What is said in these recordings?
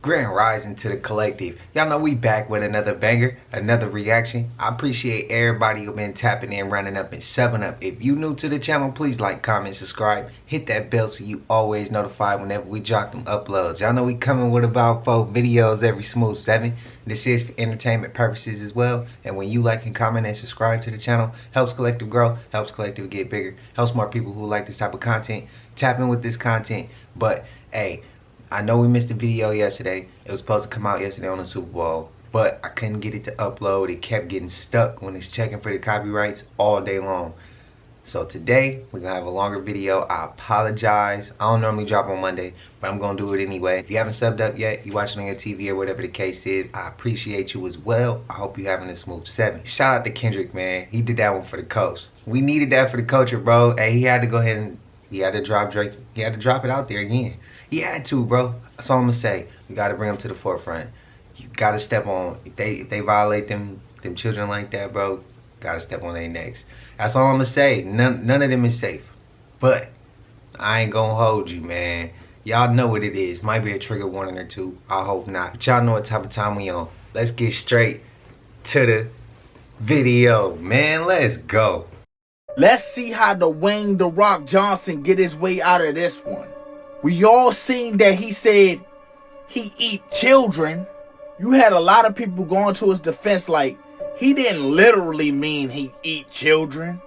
Grand rising to the collective. Y'all know we back with another banger, another reaction. I appreciate everybody who been tapping in, running up and subbing up. If you new to the channel, please like, comment, subscribe, hit that bell so you always notified whenever we drop them uploads. Y'all know we coming with about 4 videos every smooth 7. This is for entertainment purposes as well. And when you like and comment and subscribe to the channel, helps collective grow, helps collective get bigger, helps more people who like this type of content tap in with this content. But hey, I know we missed the video yesterday. It was supposed to come out yesterday on the Super Bowl, but I couldn't get it to upload. It kept getting stuck when it's checking for the copyrights all day long. So today, we're gonna have a longer video. I apologize. I don't normally drop on Monday, but I'm gonna do it anyway. If you haven't subbed up yet, you watching on your TV or whatever the case is, I appreciate you as well. I hope you're having a smooth 7. Shout out to Kendrick, man. He did that one for the coast. We needed that for the culture, bro. Hey, he had to go ahead and he had to drop Drake. He had to drop it out there again. He had to, bro. That's all I'm gonna say. We gotta bring them to the forefront. You gotta step on. If they violate them children like that, bro, gotta step on their necks. That's all I'm gonna say. None of them is safe. But I ain't gonna hold you, man. Y'all know what it is. Might be a trigger warning or two. I hope not. But y'all know what type of time we on. Let's get straight to the video, man. Let's go. Let's see how Dwayne "The Rock" Johnson get his way out of this one. We all seen that he said he eat children. You had a lot of people going to his defense like he didn't literally mean he eat children.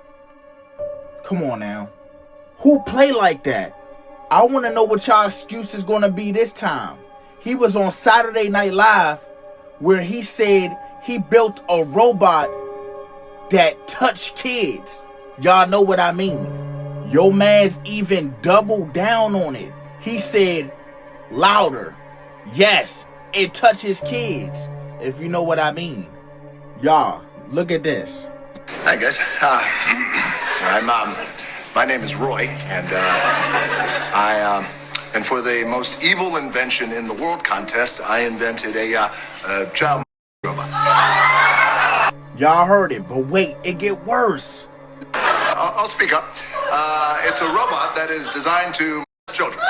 Come on now. Who play like that? I want to know what y'all excuse is going to be this time. He was on Saturday Night Live where he said he built a robot that touched kids. Y'all know what I mean. Your man's even doubled down on it. He said, louder, yes, it touches kids, if you know what I mean. Y'all, look at this. Hi, guys. My name is Roy, and and for the most evil invention in the world contest, I invented a child robot. Y'all heard it, but wait, it get worse. I'll speak up. It's a robot that is designed to children.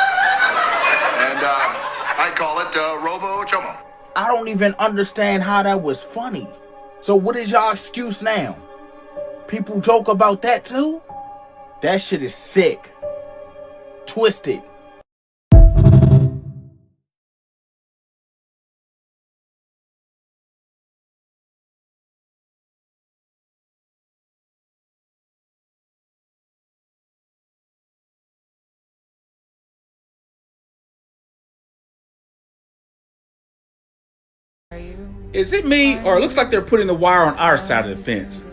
And I call it Robo Chomo. I don't even understand how that was funny. So what is y'all excuse now? People joke about that too? That shit is sick. Twisted. Is it me, or it looks like they're putting the wire on our side of the fence?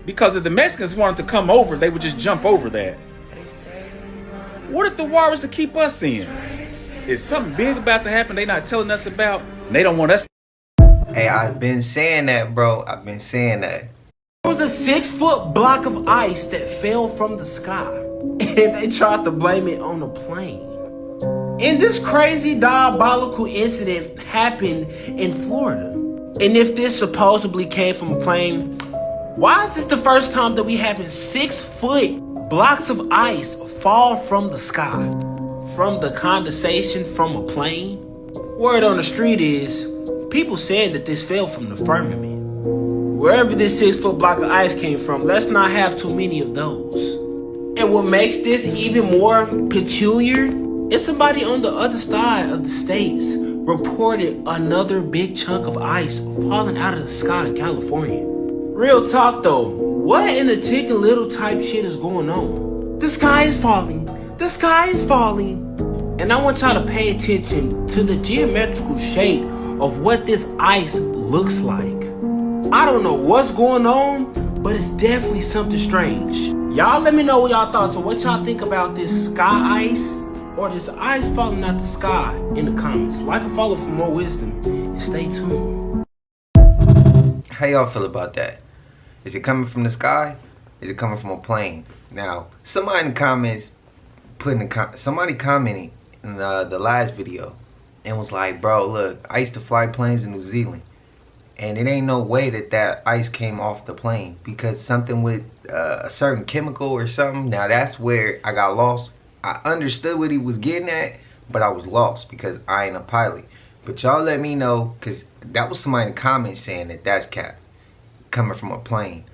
Because if the Mexicans wanted to come over, they would just jump over that. What if the wire was to keep us in? Is something big about to happen they not telling us about, and they don't want us? Hey, I've been saying that, bro. I've been saying that. There was a 6-foot block of ice that fell from the sky, and they tried to blame it on a plane. And this crazy diabolical incident happened in Florida. And if this supposedly came from a plane, why is this the first time that we having 6-foot blocks of ice fall from the sky? From the condensation from a plane? Word on the street is, people saying that this fell from the firmament. Wherever this 6-foot block of ice came from, let's not have too many of those. And what makes this even more peculiar, it's somebody on the other side of the states reported another big chunk of ice falling out of the sky in California. Real talk though, what in the Chicken Little type shit is going on? The sky is falling. The sky is falling. And I want y'all to pay attention to the geometrical shape of what this ice looks like. I don't know what's going on, but it's definitely something strange. Y'all let me know what y'all thoughts on what y'all think about this sky ice, or this ice falling out the sky in the comments. Like and follow for more wisdom, and stay tuned. How y'all feel about that? Is it coming from the sky? Is it coming from a plane? Now, somebody in the comments somebody commented in the last video and was like, bro, look, I used to fly planes in New Zealand, and it ain't no way that ice came off the plane, because something with a certain chemical or something. Now that's where I got lost. I understood what he was getting at, but I was lost because I ain't a pilot. But y'all let me know, because that was somebody in the comments saying that that's cap coming from a plane.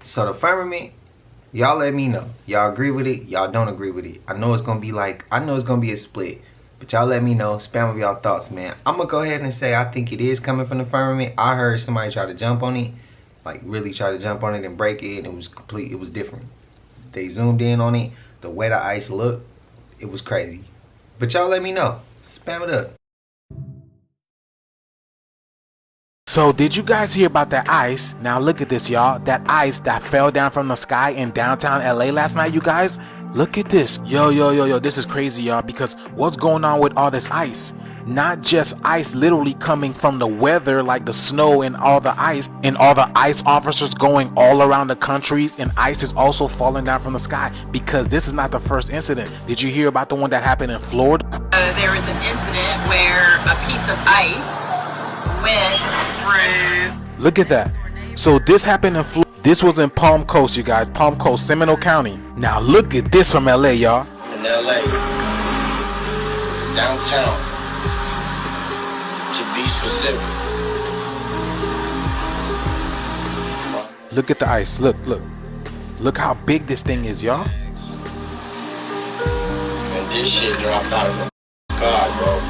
So the firmament, y'all let me know. Y'all agree with it? Y'all don't agree with it? I know it's gonna be a split. But y'all let me know. Spam with y'all thoughts, man. I'm gonna go ahead and say I think it is coming from the firmament. I heard somebody try to jump on it, like really try to jump on it and break it, and it was different. They zoomed in on it. The way the ice looked, it was crazy. But y'all let me know. Spam it up. So did you guys hear about that ice? Now look at this, y'all. That ice that fell down from the sky in downtown LA last night, you guys. Look at this. Yo, this is crazy, y'all, because what's going on with all this ice? Not just ice literally coming from the weather, like the snow and all the ice, and all the ice officers going all around the countries, and ice is also falling down from the sky, because this is not the first incident. Did you hear about the one that happened in Florida? There was an incident where a piece of ice went through. Look at that. So this happened in Florida. This was in Palm Coast, you guys. Palm Coast, Seminole County. Now look at this from LA, y'all. In LA, downtown, to be specific. Look at the ice. Look. Look how big this thing is, y'all. And this shit dropped out of the sky, bro.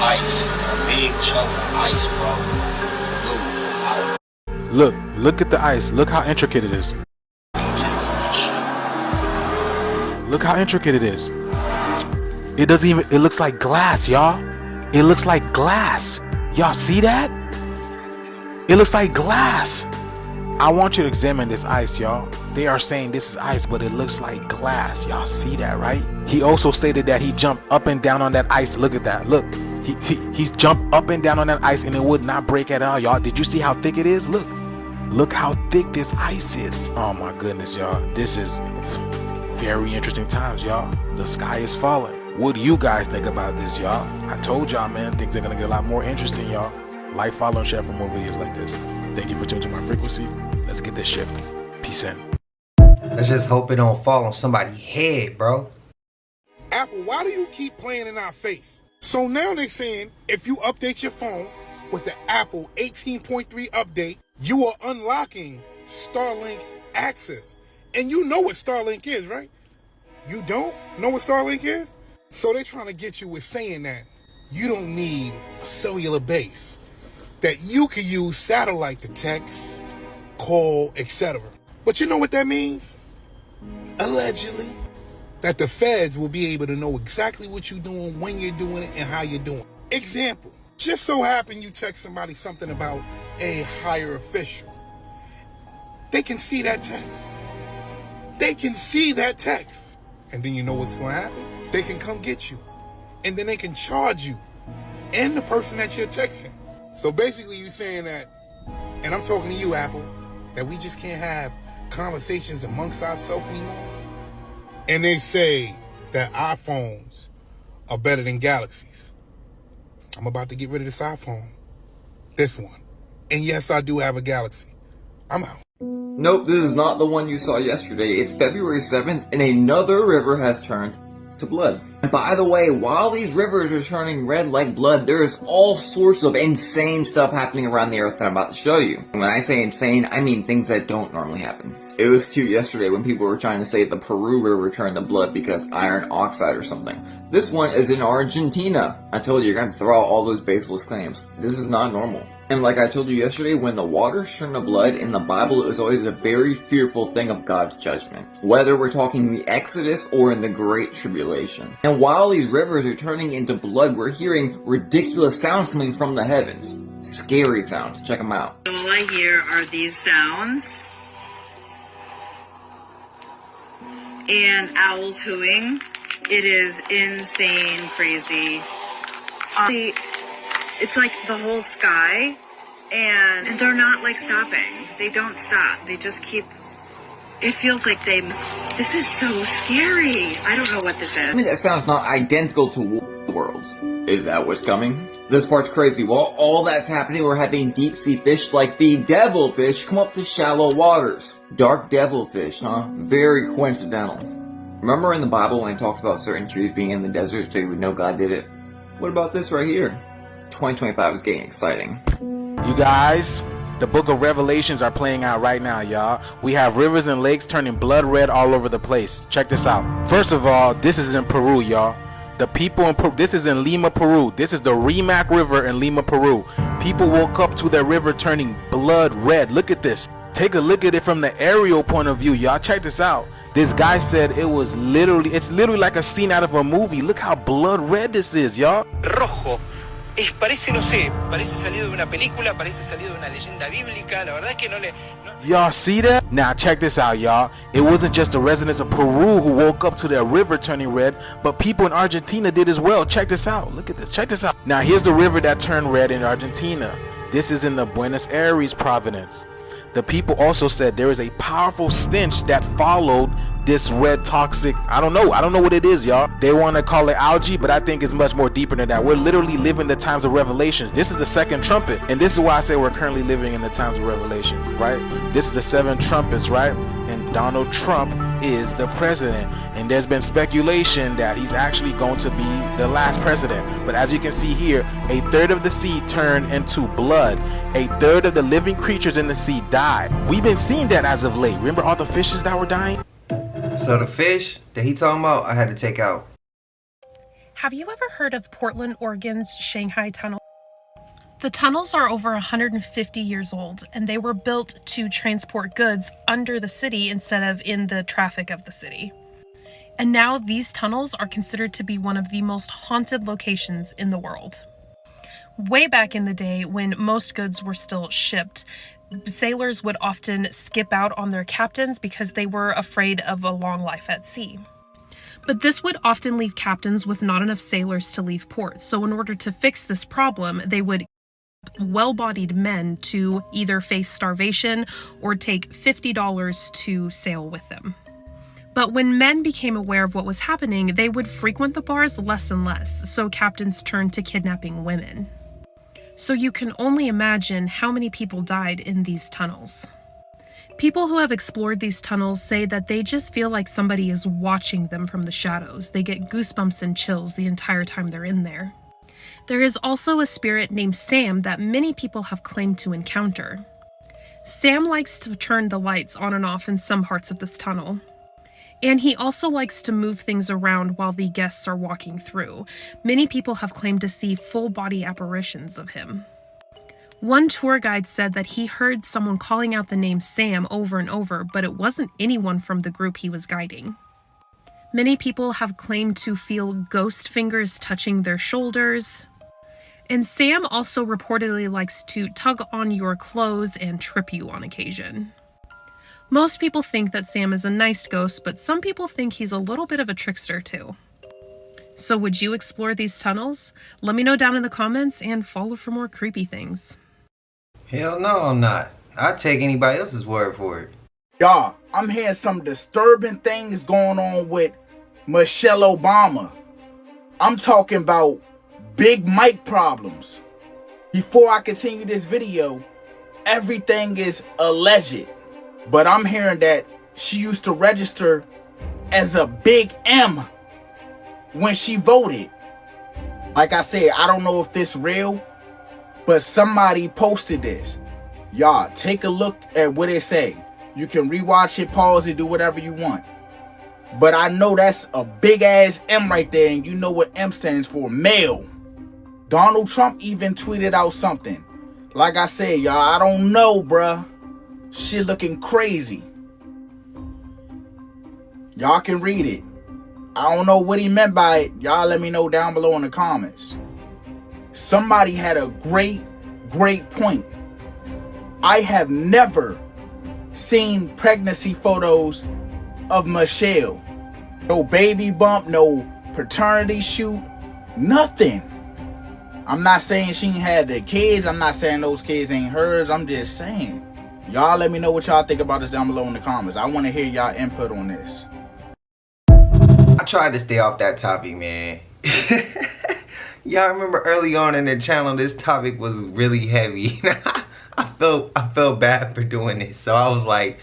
Ice, a big chunk of ice, bro. Look at the ice. Look how intricate it is. Look how intricate it is. It doesn't even, it looks like glass, y'all. It looks like glass. Y'all see that? It looks like glass. I want you to examine this ice, y'all. They are saying this is ice, but it looks like glass. Y'all see that, right? He also stated that he jumped up and down on that ice. Look at that. Look. He's jumped up and down on that ice and it would not break at all, y'all. Did you see how thick it is? Look how thick this ice is. Oh my goodness, y'all. This is very interesting times, y'all. The sky is falling. What do you guys think about this, y'all? I told y'all, man, things are gonna get a lot more interesting, y'all. Like, follow, and share for more videos like this. Thank you for tuning to my frequency. Let's get this shift. Peace in. Let's just hope it don't fall on somebody's head, bro. Apple, why do you keep playing in our face? So now they're saying if you update your phone with the Apple 18.3 update, you are unlocking Starlink access. And you know what Starlink is, right? You don't know what Starlink is? So they're trying to get you with saying that you don't need a cellular base, that you can use satellite to text, call, etc. But you know what that means? Allegedly, that the feds will be able to know exactly what you're doing, when you're doing it, and how you're doing it. Example, just so happen you text somebody something about a higher official. They can see that text. They can see that text. And then you know what's going to happen? They can come get you. And then they can charge you and the person that you're texting. So basically you're saying that, and I'm talking to you, Apple, that we just can't have conversations amongst ourselves anymore. And they say that iPhones are better than Galaxies. I'm about to get rid of this iPhone. This one. And yes, I do have a Galaxy. I'm out. Nope, this is not the one you saw yesterday. It's February 7th, and another river has turned to blood. And by the way, while these rivers are turning red like blood, there is all sorts of insane stuff happening around the earth that I'm about to show you. And when I say insane, I mean things that don't normally happen. It was cute yesterday when people were trying to say the Peru River turned to blood because iron oxide or something. This one is in Argentina. I told you, you're going to throw out all those baseless claims. This is not normal. And like I told you yesterday, when the waters turn to blood in the Bible, it was always a very fearful thing of God's judgment. Whether we're talking the Exodus or in the Great Tribulation. And while these rivers are turning into blood, we're hearing ridiculous sounds coming from the heavens. Scary sounds. Check them out. All I hear are these sounds. And owls hooing. It is insane, crazy. It's like the whole sky, and they're not like stopping. They don't stop. They just keep. It feels like this is so scary. I don't know what this is. I mean, that sounds not identical to Worlds. Is that what's coming? This part's crazy. While all that's happening, we're having deep sea fish like the devilfish come up to shallow waters. Dark devilfish, huh? Very coincidental. Remember in the Bible when it talks about certain trees being in the desert so you would know God did it? What about this right here? 2025 is getting exciting. You guys, the book of Revelations are playing out right now, y'all. We have rivers and lakes turning blood red all over the place. Check this out. First of all, this is in Peru, y'all. The people in Peru, this is in Lima, Peru. This is the Rimac River in Lima, Peru. People woke up to their river turning blood red. Look at this. Take a look at it from the aerial point of view, y'all. Check this out. This guy said it's literally like a scene out of a movie. Look how blood red this is, y'all. Rojo. Parece, no sé, parece salido de una película, parece salido de una leyenda bíblica. La verdad es que no le... Y'all see that? Now check this out, y'all. It wasn't just the residents of Peru who woke up to their river turning red, but people in Argentina did as well. Check this out. Look at this. Check this out. Now here's the river that turned red in Argentina. This is in the Buenos Aires province. The people also said there is a powerful stench that followed this red toxic, I don't know what it is, y'all. They want to call it algae, but I think it's much more deeper than that. We're literally living the times of Revelations. This is the second trumpet, and this is why I say we're currently living in the times of Revelations, right? This is the 7 trumpets, right? And Donald Trump is the president, and there's been speculation that he's actually going to be the last president. But as you can see here, 1/3 of the sea turned into blood. 1/3 of the living creatures in the sea died. We've been seeing that as of late. Remember all the fishes that were dying? So the fish that he talking about, I had to take out. Have you ever heard of Portland, Oregon's Shanghai Tunnel? The tunnels are over 150 years old, and they were built to transport goods under the city instead of in the traffic of the city. And now these tunnels are considered to be one of the most haunted locations in the world. Way back in the day, when most goods were still shipped, sailors would often skip out on their captains because they were afraid of a long life at sea. But this would often leave captains with not enough sailors to leave port. So in order to fix this problem, they would well-bodied men to either face starvation or take $50 to sail with them. But when men became aware of what was happening, they would frequent the bars less and less, so captains turned to kidnapping women. So you can only imagine how many people died in these tunnels. People who have explored these tunnels say that they just feel like somebody is watching them from the shadows. They get goosebumps and chills the entire time they're in there. There is also a spirit named Sam that many people have claimed to encounter. Sam likes to turn the lights on and off in some parts of this tunnel. And he also likes to move things around while the guests are walking through. Many people have claimed to see full-body apparitions of him. One tour guide said that he heard someone calling out the name Sam over and over, but it wasn't anyone from the group he was guiding. Many people have claimed to feel ghost fingers touching their shoulders. And Sam also reportedly likes to tug on your clothes and trip you on occasion. Most people think that Sam is a nice ghost, but some people think he's a little bit of a trickster too. So would you explore these tunnels? Let me know down in the comments and follow for more creepy things. Hell no, I'm not. I'll take anybody else's word for it. Y'all, I'm hearing some disturbing things going on with Michelle Obama. I'm talking about Big Mike problems. Before I continue this video, everything is alleged. But I'm hearing that she used to register as a big M when she voted. Like I said, I don't know if this real, but somebody posted this. Y'all, take a look at what it say. You can rewatch it, pause it, do whatever you want. But I know that's a big ass M right there, and you know what M stands for, male. Donald Trump even tweeted out something. Like I said, y'all, I don't know, bruh. Shit looking crazy. Y'all can read it. I don't know what he meant by it. Y'all let me know down below in the comments. Somebody had a great point. I have never seen pregnancy photos of Michelle. No baby bump, no paternity shoot, nothing. I'm not saying she ain't had the kids. I'm not saying those kids ain't hers. I'm just saying. Y'all let me know what y'all think about this down below in the comments. I want to hear y'all input on this. I tried to stay off that topic, man. Y'all remember early on in the channel, this topic was really heavy. I felt bad for doing this. So I was like,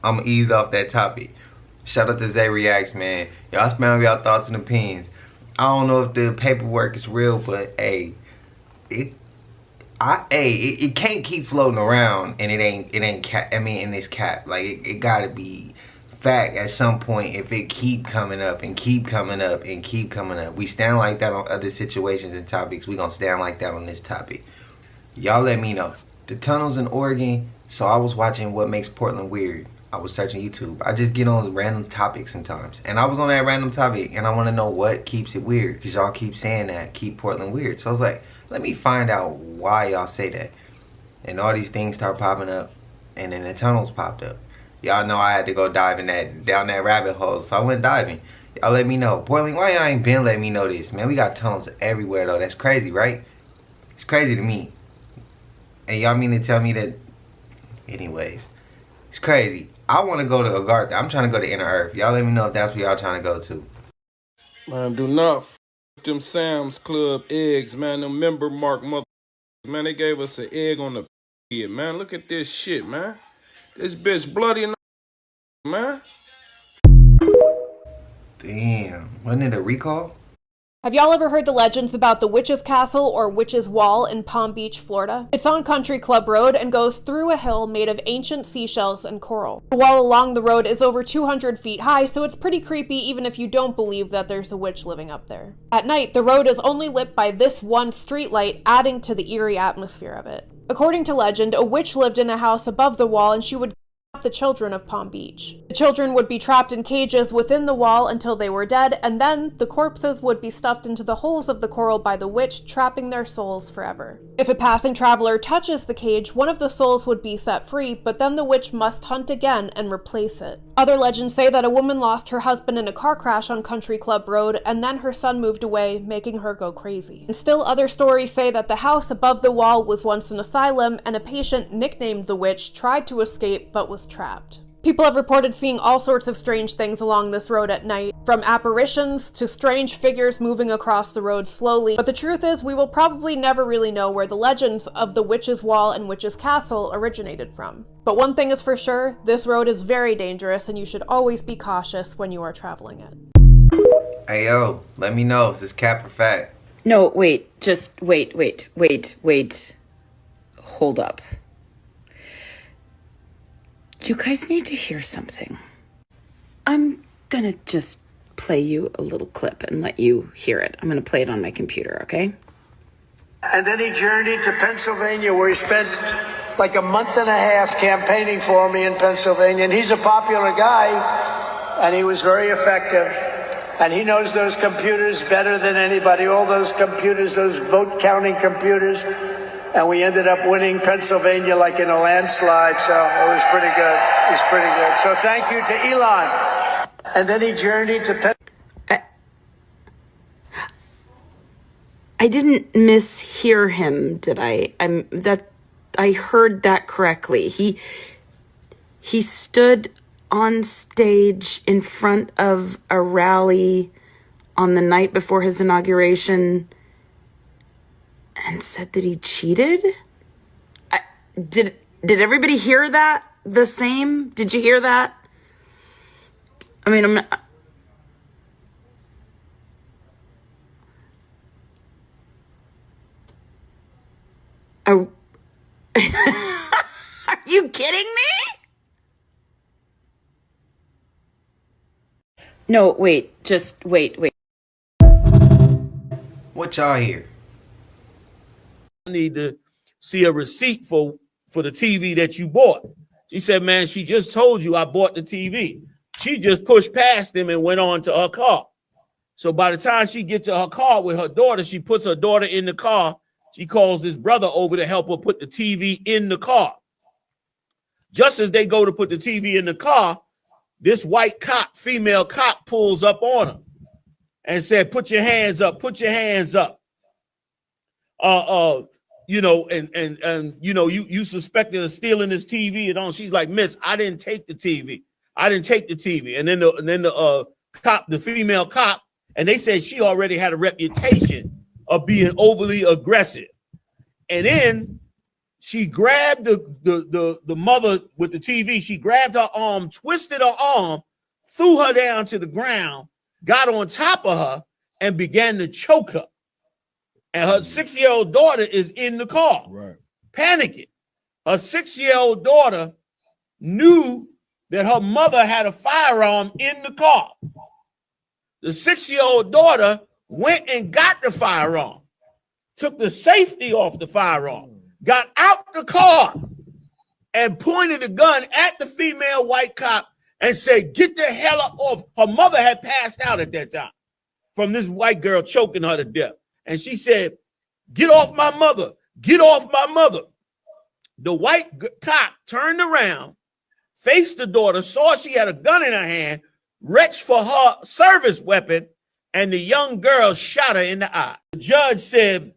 I'm gonna ease off that topic. Shout out to Zay Reacts, man. Y'all spam y'all thoughts and opinions. I don't know if the paperwork is real, but hey, it can't keep floating around, and it ain't cap. I mean, in this cap, like it gotta be fact at some point. If it keep coming up and keep coming up and keep coming up, we stand like that on other situations and topics. We gonna stand like that on this topic. Y'all let me know. The tunnels in Oregon. So I was watching What Makes Portland Weird. I was searching YouTube. I just get on random topics sometimes, and I was on that random topic, and I want to know what keeps it weird, because y'all keep saying that keep Portland weird. So I was like, let me find out why y'all say that. And all these things start popping up, and then the tunnels popped up. Y'all know I had to go down that rabbit hole, so I went diving. Y'all let me know. Portland, why y'all ain't been letting me know this, man? We got tunnels everywhere though. That's crazy, right? It's crazy to me. And y'all mean to tell me that? Anyways, it's crazy. I want to go to Agartha. I'm trying to go to Inner Earth. Y'all let me know if that's where y'all trying to go to. Man, do not f them Sam's Club eggs, man. Them member mark mother. Man, they gave us an egg on the head, man. Look at this shit, man. This bitch bloody and man. Damn. Wasn't it a recall? Have y'all ever heard the legends about the Witch's Castle or Witch's Wall in Palm Beach, Florida? It's on Country Club Road and goes through a hill made of ancient seashells and coral. The wall along the road is over 200 feet high, so it's pretty creepy even if you don't believe that there's a witch living up there. At night, the road is only lit by this one streetlight, adding to the eerie atmosphere of it. According to legend, a witch lived in a house above the wall, and she would the children of Palm Beach. The children would be trapped in cages within the wall until they were dead, and then the corpses would be stuffed into the holes of the coral by the witch, trapping their souls forever. If a passing traveler touches the cage, one of the souls would be set free, but then the witch must hunt again and replace it. Other legends say that a woman lost her husband in a car crash on Country Club Road, and then her son moved away, making her go crazy. And still other stories say that the house above the wall was once an asylum, and a patient nicknamed the witch tried to escape but was trapped. People have reported seeing all sorts of strange things along this road at night, from apparitions to strange figures moving across the road slowly, but the truth is we will probably never really know where the legends of the Witch's Wall and Witch's Castle originated from. But one thing is for sure, this road is very dangerous and you should always be cautious when you are traveling it. Hey yo, let me know if this cap or fact. No, wait, just wait. Hold up. You guys need to hear something. I'm gonna just play you a little clip and let you hear it. I'm gonna play it on my computer, okay? And then he journeyed to Pennsylvania, where he spent like a month and a half campaigning for me in Pennsylvania. And he's a popular guy, and he was very effective. And he knows those computers better than anybody, all those computers, those vote counting computers. And we ended up winning Pennsylvania like in a landslide, so it was pretty good. It was pretty good. So thank you to Elon. And then he journeyed to I didn't mishear him, did I? I heard that correctly. He stood on stage in front of a rally on the night before his inauguration and said that he cheated? Did everybody hear that the same? Did you hear that? I mean, I'm not... Are you kidding me? No, wait, just wait. What y'all hear? I need to see a receipt for the TV that you bought. She said, man, she just told you I bought the TV. She just pushed past him and went on to her car. So by the time she gets to her car with her daughter, she puts her daughter in the car. She calls this brother over to help her put the TV in the car. Just as they go to put the TV in the car, this white cop, female cop, pulls up on her and said, put your hands up, put your hands up. You suspected of stealing this TV and on. She's like, miss, I didn't take the TV. And then the cop, the female cop, and they said she already had a reputation of being overly aggressive. And then she grabbed the mother with the TV. She grabbed her arm, twisted her arm, threw her down to the ground, got on top of her, and began to choke her. And her 6-year-old daughter is in the car, panicking. Her 6-year-old daughter knew that her mother had a firearm in the car. The 6-year-old daughter went and got the firearm, took the safety off the firearm, got out the car, and pointed a gun at the female white cop and said, "Get the hell off." Her mother had passed out at that time from this white girl choking her to death. And she said, "Get off my mother. Get off my mother." The white cop turned around, faced the daughter, saw she had a gun in her hand, reached for her service weapon, and the young girl shot her in the eye. The judge said,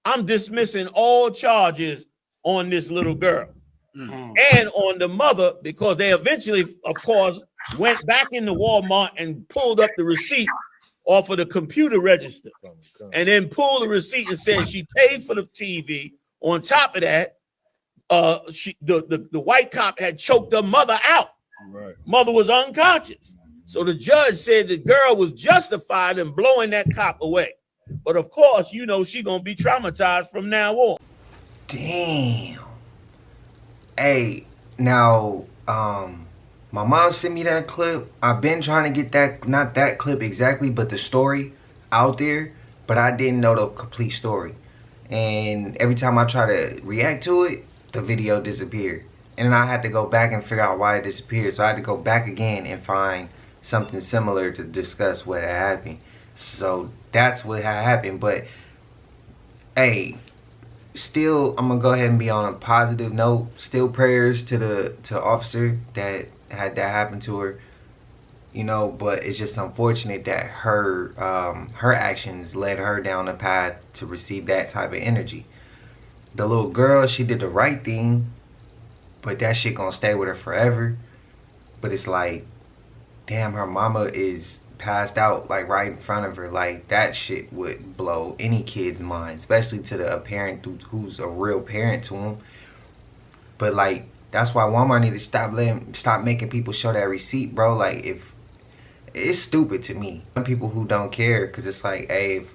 "I'm dismissing all charges on this little girl and on the mother," because they eventually, of course, went back into Walmart and pulled up the receipt off of the computer register and then pulled the receipt and said she paid for the TV. On top of that, the white cop had choked her mother out. Mother was unconscious. So the judge said the girl was justified in blowing that cop away. But of course, you know, she gonna be traumatized from now on. Damn. Hey, now, my mom sent me that clip. I've been trying to get that, not that clip exactly, but the story out there, but I didn't know the complete story. And every time I try to react to it, the video disappeared. And then I had to go back and figure out why it disappeared. So I had to go back again and find something similar to discuss what had happened. So that's what had happened. But hey, still, I'm gonna go ahead and be on a positive note. Still prayers to the officer that had that happen to her. You know, but it's just unfortunate that her actions led her down the path to receive that type of energy. The little girl, she did the right thing, but that shit gonna stay with her forever. But it's like, damn, her mama is passed out like right in front of her. Like, that shit would blow any kid's mind, especially to the parent who's a real parent to him. But like, that's why Walmart need to stop making people show that receipt, bro. Like, if it's stupid to me. Some people who don't care, because it's like, hey,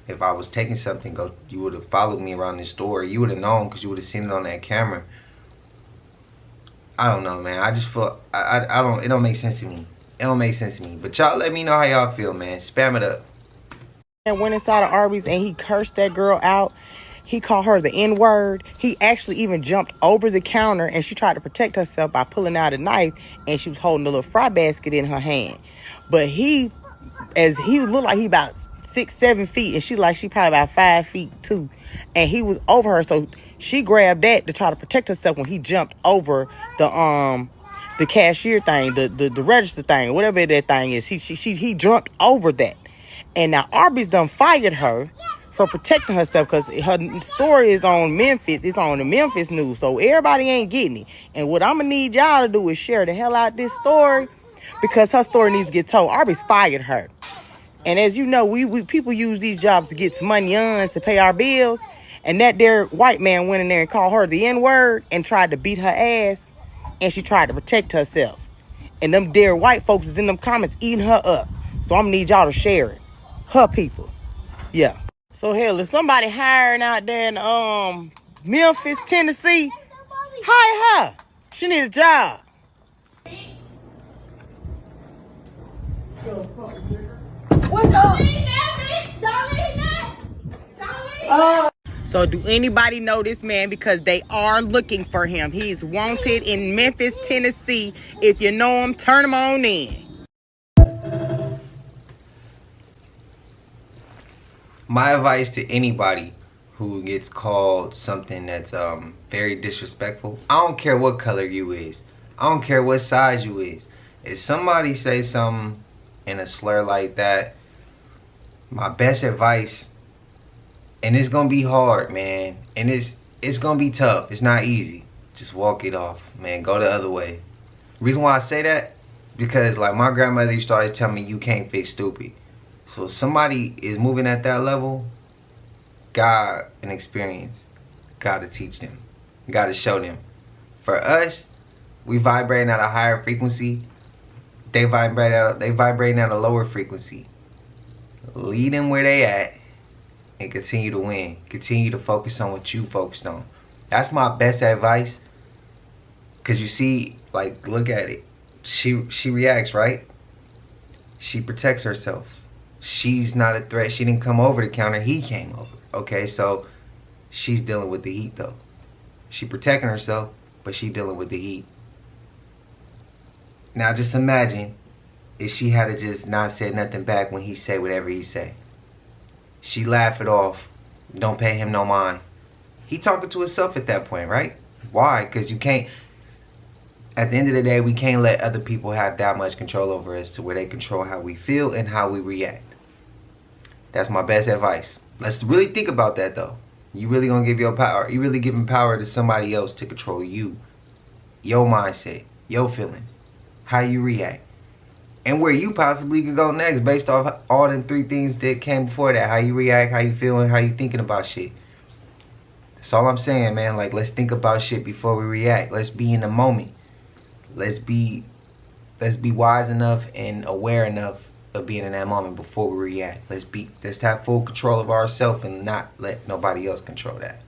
if I was taking something, you would have followed me around this store. You would have known because you would have seen it on that camera. I don't know, man. I just feel, I don't, it don't make sense to me. It don't make sense to me. But y'all let me know how y'all feel, man. Spam it up. And went inside of Arby's and he cursed that girl out. He called her the N-word. He actually even jumped over the counter and she tried to protect herself by pulling out a knife and she was holding a little fry basket in her hand. But he looked like he about 6-7 feet and she probably about 5 feet too. And he was over her, so she grabbed that to try to protect herself when he jumped over the cashier thing, the register thing, whatever that thing is. He jumped over that. And now Arby's done fired her for protecting herself because her story is on Memphis. It's on the Memphis news, so everybody ain't getting it. And what I'm gonna need y'all to do is share the hell out this story because her story needs to get told. Arby's fired her. And as you know, we people use these jobs to get some money on to pay our bills. And that there white man went in there and called her the N-word and tried to beat her ass. And she tried to protect herself. And them dear white folks is in them comments eating her up. So I'm gonna need y'all to share it. Her people. Yeah. So hell, if somebody hiring out there in Memphis, Tennessee, hire her. She need a job. What's up? Don't leave that, bitch! Don't leave that! Don't leave So do anybody know this man? Because they are looking for him. He's wanted in Memphis, Tennessee. If you know him, turn him on in. My advice to anybody who gets called something that's very disrespectful, I don't care what color you is. I don't care what size you is. If somebody say something in a slur like that, my best advice, and it's gonna be hard, man, and it's gonna be tough, it's not easy, just walk it off, man. Go the other way. Reason why I say that, because like my grandmother used to always tell me, you can't fix stupid. So if somebody is moving at that level, God and experience, gotta teach them, gotta show them. For us, we vibrating at a higher frequency. They vibrate at a lower frequency. Lead them where they at and continue to win. Continue to focus on what you focused on. That's my best advice. Cause you see, like, look at it. She reacts, right? She protects herself. She's not a threat. She didn't come over the counter. He came over. Okay, so she's dealing with the heat though. She protecting herself, but she dealing with the heat. Now just imagine if she had to just not say nothing back when he say whatever he say. She laugh it off. Don't pay him no mind. He talking to himself at that point, right? Why? Because you can't, at the end of the day, we can't let other people have that much control over us to where they control how we feel and how we react. That's my best advice. Let's really think about that though. You really gonna give your power, you really giving power to somebody else to control you, your mindset, your feelings, how you react, and where you possibly could go next based off all the 3 things that came before that. How you react, how you feel, and how you thinking about shit. That's all I'm saying, man. Like, let's think about shit before we react. Let's be in the moment. Let's be wise enough and aware enough of being in that moment before we react. Let's have full control of ourselves and not let nobody else control that.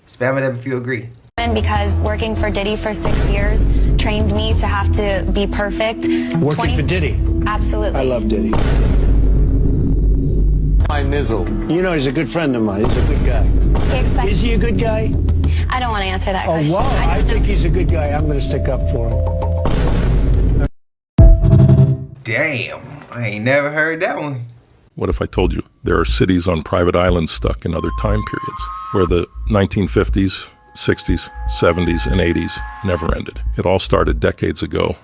Spam it up if you agree. Because working for Diddy for 6 years trained me to have to be perfect. Working for Diddy? Absolutely. I love Diddy. My nizzle. You know, he's a good friend of mine. He's a good guy. Is he a good guy? I don't want to answer that Oh, question. wow. I think he's a good guy. I'm going to stick up for him. Damn. I ain't never heard that one. What if I told you there are cities on private islands stuck in other time periods where the 1950s, 60s, 70s, and 80s never ended? It all started decades ago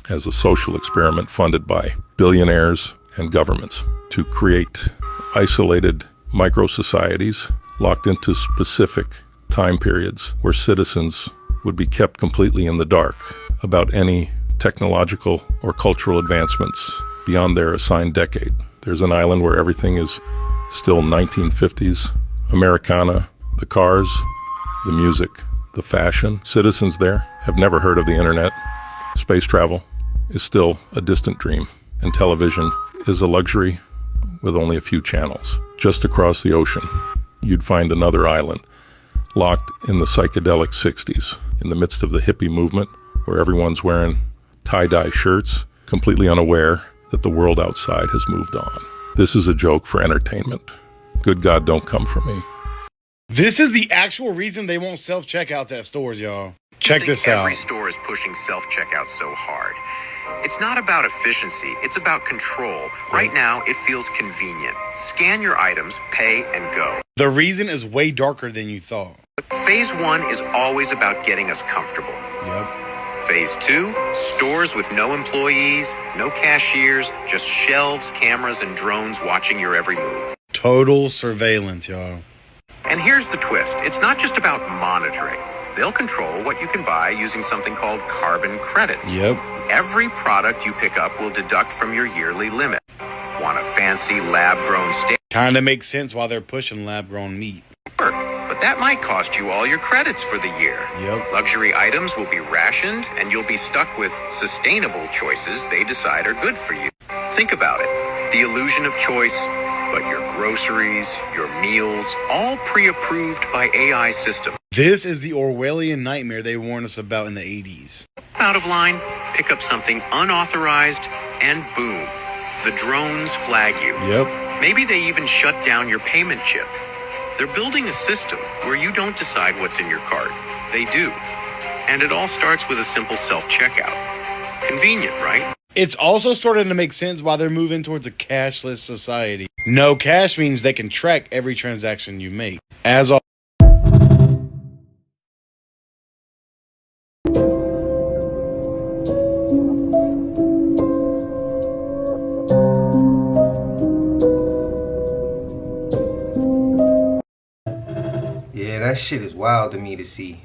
as a social experiment funded by billionaires and governments to create isolated micro-societies locked into specific time periods where citizens would be kept completely in the dark about any technological or cultural advancements beyond their assigned decade. There's an island where everything is still 1950s, Americana, the cars, the music, the fashion. Citizens there have never heard of the internet. Space travel is still a distant dream, and television is a luxury with only a few channels. Just across the ocean, you'd find another island locked in the psychedelic 60s, in the midst of the hippie movement, where everyone's wearing tie-dye shirts, completely unaware that the world outside has moved on. This is a joke for entertainment. Good God, don't come for me. This is the actual reason they won't self-checkouts at stores, y'all. Check this out. Every store is pushing self-checkout so hard. It's not about efficiency, it's about control. Right now, it feels convenient. Scan your items, pay, and go. The reason is way darker than you thought. Phase 1 is always about getting us comfortable. Yep. Phase 2, stores with no employees, no cashiers, just shelves, cameras, and drones watching your every move. Total surveillance, y'all. And here's the twist. It's not just about monitoring. They'll control what you can buy using something called carbon credits. Yep. Every product you pick up will deduct from your yearly limit. Want a fancy lab-grown steak? Kinda makes sense why they're pushing lab-grown meat. But that might cost you all your credits for the year. Yep. Luxury items will be rationed, and you'll be stuck with sustainable choices they decide are good for you. Think about it. The illusion of choice, but your groceries, your meals, all pre-approved by AI systems. This is the Orwellian nightmare they warned us about in the 80s. Out of line, pick up something unauthorized, and boom, the drones flag you. Yep. Maybe they even shut down your payment chip. They're building a system where you don't decide what's in your cart. They do. And it all starts with a simple self-checkout. Convenient, right? It's also starting to make sense why they're moving towards a cashless society. No cash means they can track every transaction you make. As all That shit is wild to me to see.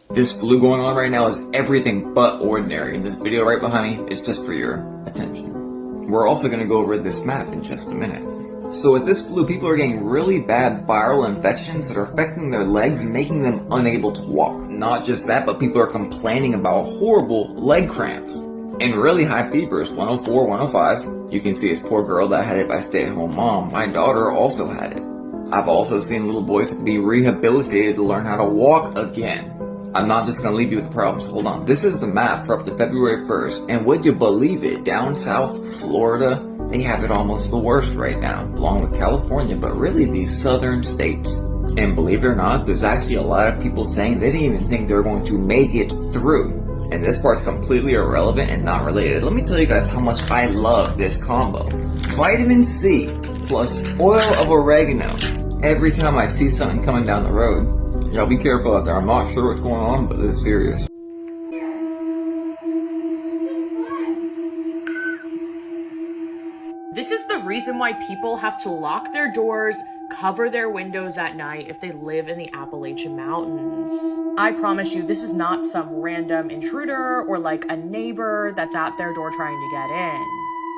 This flu going on right now is everything but ordinary, and this video right behind me is just for your attention. We're also going to go over this map in just a minute. So with this flu, people are getting really bad viral infections that are affecting their legs and making them unable to walk. Not just that, but people are complaining about horrible leg cramps. and really high fevers, 104, 105. You can see this poor girl that had it by stay-at-home mom. My daughter also had it. I've also seen little boys have to be rehabilitated to learn how to walk again. I'm not just going to leave you with problems. Hold on. This is the map for up to February 1st. And would you believe it? Down south, Florida, they have it almost the worst right now, along with California, but really these southern states. And believe it or not, there's actually a lot of people saying they didn't even think they were going to make it through. And this part's completely irrelevant and not related. Let me tell you guys how much I love this combo. Vitamin C plus oil of oregano. Every time I see something coming down the road, y'all be careful out there. I'm not sure what's going on, but this is serious. This is the reason why people have to lock their doors, cover their windows at night if they live in the Appalachian Mountains. I promise you, this is not some random intruder or like a neighbor that's at their door trying to get in.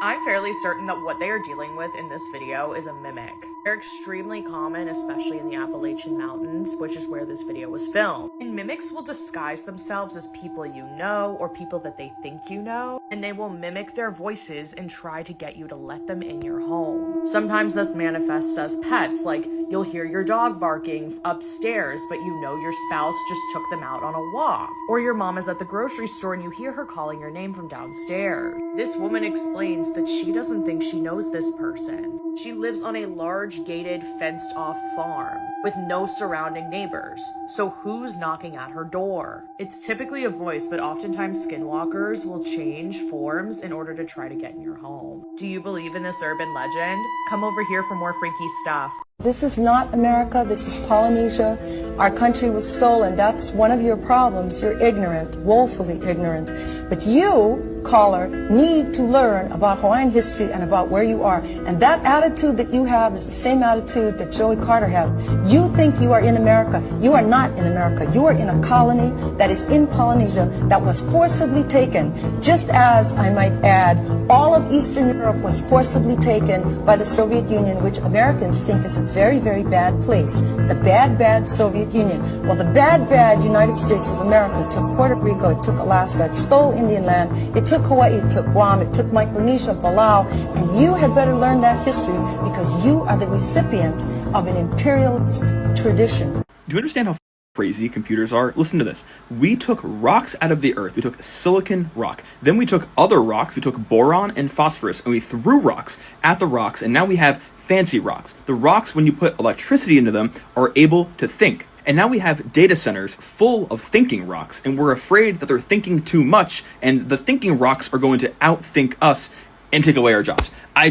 I'm fairly certain that what they are dealing with in this video is a mimic. They're extremely common, especially in the Appalachian Mountains, which is where this video was filmed. And mimics will disguise themselves as people you know or people that they think you know, and they will mimic their voices and try to get you to let them in your home. Sometimes this manifests as pets, like you'll hear your dog barking upstairs, but you know your spouse just took them out on a walk. Or your mom is at the grocery store and you hear her calling your name from downstairs. This woman explains that she doesn't think she knows this person. She lives on a large, gated, fenced-off farm with no surrounding neighbors. So who's knocking at her door? It's typically a voice, but oftentimes skinwalkers will change forms in order to try to get in your home. Do you believe in this urban legend? Come over here for more freaky stuff. This is not America, this is Polynesia. Our country was stolen. That's one of your problems. You're ignorant, woefully ignorant. But you, caller, need to learn about Hawaiian history and about where you are. And that attitude that you have is the same attitude that Joey Carter has. You think you are in America. You are not in America. You are in a colony that is in Polynesia that was forcibly taken, just as, I might add, all of Eastern Europe was forcibly taken by the Soviet Union, which Americans think is a very, very bad place. The bad, bad Soviet Union. Well, the bad, bad United States of America took Puerto Rico, it took Alaska, it stole Indian land, it took Hawaii, it took Guam, it took Micronesia, Palau, and you had better learn that history because you are the recipient of an imperialist tradition. Do you understand how crazy computers are? Listen to this. We took rocks out of the earth. We took silicon rock. Then we took other rocks. We took boron and phosphorus, and we threw rocks at the rocks, and now we have fancy rocks. The rocks, when you put electricity into them, are able to think. And now we have data centers full of thinking rocks, and we're afraid that they're thinking too much, and the thinking rocks are going to outthink us and take away our jobs. I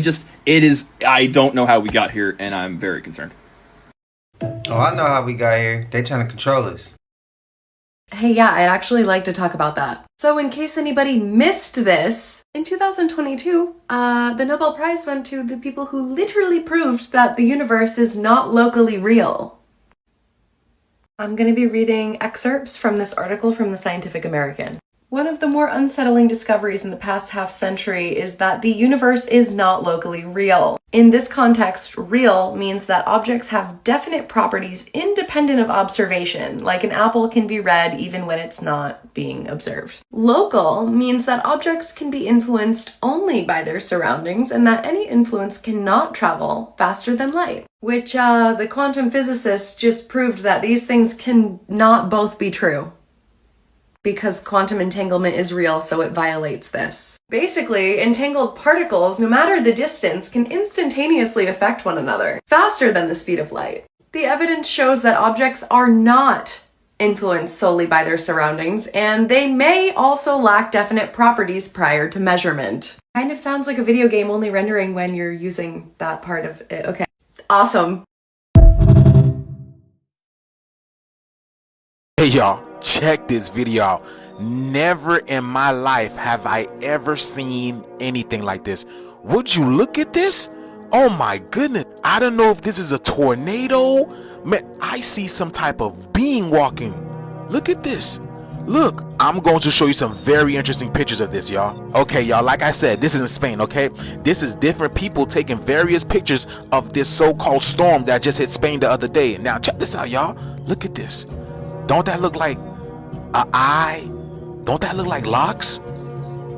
don't know how we got here, and I'm very concerned. Oh, I know how we got here. They trying to control us. Hey, yeah, I'd actually like to talk about that. So in case anybody missed this, in 2022, the Nobel Prize went to the people who literally proved that the universe is not locally real. I'm going to be reading excerpts from this article from the Scientific American. One of the more unsettling discoveries in the past half century is that the universe is not locally real. In this context, real means that objects have definite properties independent of observation, like an apple can be read even when it's not being observed. Local means that objects can be influenced only by their surroundings and that any influence cannot travel faster than light. Which the quantum physicists just proved that these things can not both be true. Because quantum entanglement is real, so it violates this. Basically, entangled particles, no matter the distance, can instantaneously affect one another, faster than the speed of light. The evidence shows that objects are not influenced solely by their surroundings, and they may also lack definite properties prior to measurement. Kind of sounds like a video game only rendering when you're using that part of it. Okay, awesome. Hey y'all, check this video out. Never in my life have I ever seen anything like this. Would you look at this? Oh my goodness. I don't know if this is a tornado. Man, I see some type of being walking. Look at this. Look, I'm going to show you some very interesting pictures of this, y'all. Okay, y'all, like I said, this is in Spain, okay? This is different people taking various pictures of this so-called storm that just hit Spain the other day. Now, check this out, y'all. Look at this. Don't that look like an eye? Don't that look like locks?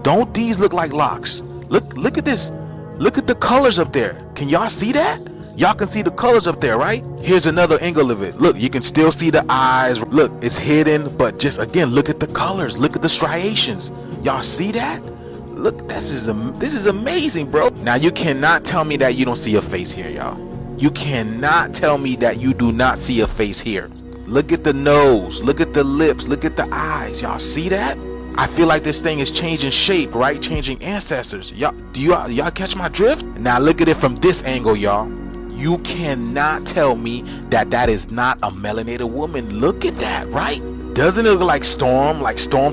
Don't these look like locks? Look at this. Look at the colors up there. Can y'all see that? Y'all can see the colors up there, right? Here's another angle of it. Look, you can still see the eyes. Look, it's hidden, but just again, look at the colors. Look at the striations. Y'all see that? Look, this is amazing, bro. Now you cannot tell me that you don't see a face here, y'all. You cannot tell me that you do not see a face here. Look at the nose, look at the lips, look at the eyes. Y'all see that? I feel like this thing is changing shape, right? Changing ancestors. Y'all catch my drift? Now look at it from this angle, y'all. You cannot tell me that that is not a melanated woman. Look at that, right? Doesn't it look like Storm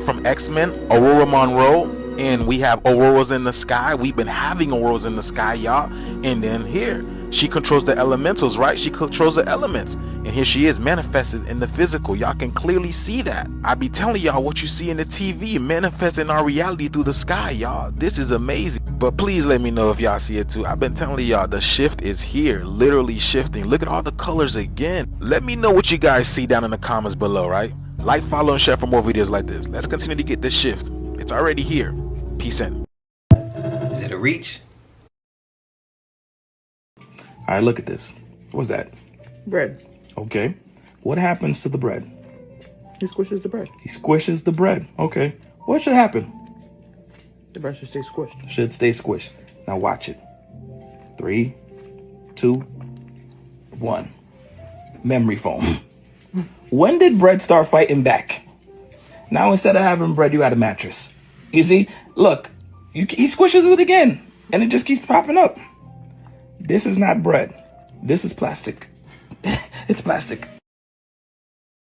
from X-Men, Aurora Monroe? And we have auroras in the sky. We've been having auroras in the sky, y'all. And then here, she controls the elementals, right? She controls the elements. And here she is manifested in the physical. Y'all can clearly see that. I be telling y'all what you see in the TV manifesting our reality through the sky, y'all. This is amazing. But please let me know if y'all see it too. I've been telling y'all the shift is here, literally shifting. Look at all the colors again. Let me know what you guys see down in the comments below, right? Like, follow, and share for more videos like this. Let's continue to get this shift. It's already here. Peace in. Is it a reach? All right, look at this. What's that? Bread. Okay. What happens to the bread? He squishes the bread. He squishes the bread. Okay. What should happen? The bread should stay squished. Should stay squished. Now watch it. 3, 2, 1. Memory foam. When did bread start fighting back? Now instead of having bread, you had a mattress. You see? Look. He squishes it again. And it just keeps popping up. This is not bread. This is plastic. It's plastic.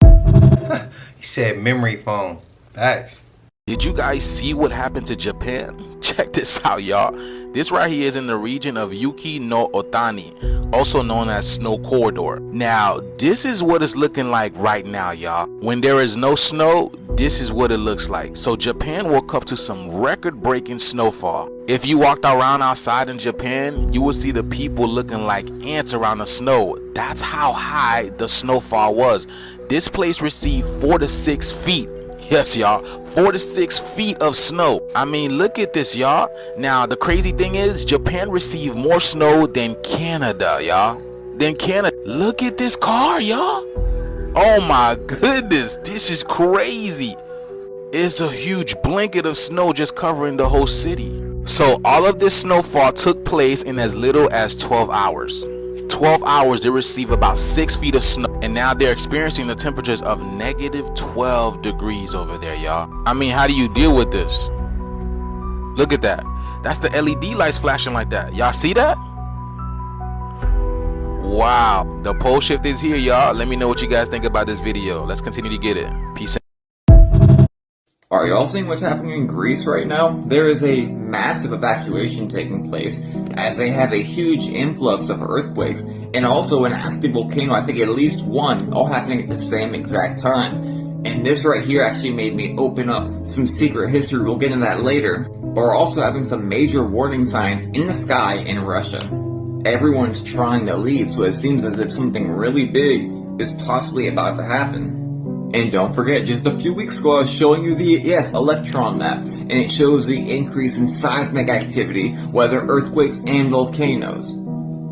He said memory foam. Facts. Did you guys see what happened to Japan? Check this out, y'all. This right here is in the region of Yuki no Otani, also known as Snow Corridor. Now, this is what it's looking like right now, y'all. When there is no snow, this is what it looks like. So Japan woke up to some record-breaking snowfall. If you walked around outside in Japan, you would see the people looking like ants around the snow. That's how high the snowfall was. This place received 4 to 6 feet. Yes, y'all, 4 to 6 feet of snow. I mean, look at this, y'all. Now, the crazy thing is, Japan received more snow than Canada, y'all. Look at this car, y'all. Oh my goodness, this is crazy. It's a huge blanket of snow just covering the whole city. So all of this snowfall took place in as little as 12 hours. 12 hours, they received about 6 feet of snow. And now they're experiencing the temperatures of negative 12 degrees over there, y'all. I mean, how do you deal with this? Look at that. That's the LED lights flashing like that. Y'all see that? Wow. The pole shift is here, y'all. Let me know what you guys think about this video. Let's continue to get it. Peace. Are y'all seeing what's happening in Greece right now? There is a massive evacuation taking place as they have a huge influx of earthquakes and also an active volcano, I think at least one, all happening at the same exact time. And this right here actually made me open up some secret history. We'll get into that later. But we're also having some major warning signs in the sky in Russia. Everyone's trying to leave, so it seems as if something really big is possibly about to happen. And don't forget, just a few weeks ago I was showing you the, electron map, and it shows the increase in seismic activity, whether earthquakes and volcanoes.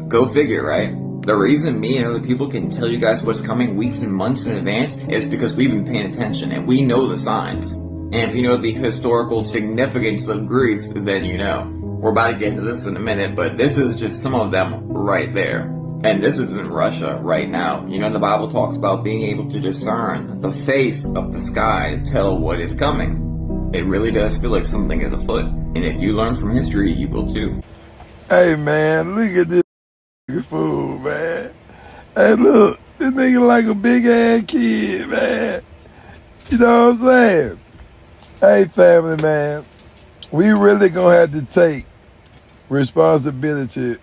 Go figure, right? The reason me and other people can tell you guys what's coming weeks and months in advance is because we've been paying attention and we know the signs. And if you know the historical significance of Greece, then you know. We're about to get into this in a minute, but this is just some of them right there. And this is in Russia right now. You know, the Bible talks about being able to discern the face of the sky to tell what is coming. It really does feel like something is afoot. And if you learn from history, you will too. Hey man, look at this fool, man. Hey look, this nigga like a big ass kid, man. You know what I'm saying? Hey family, man. We really gonna have to take responsibility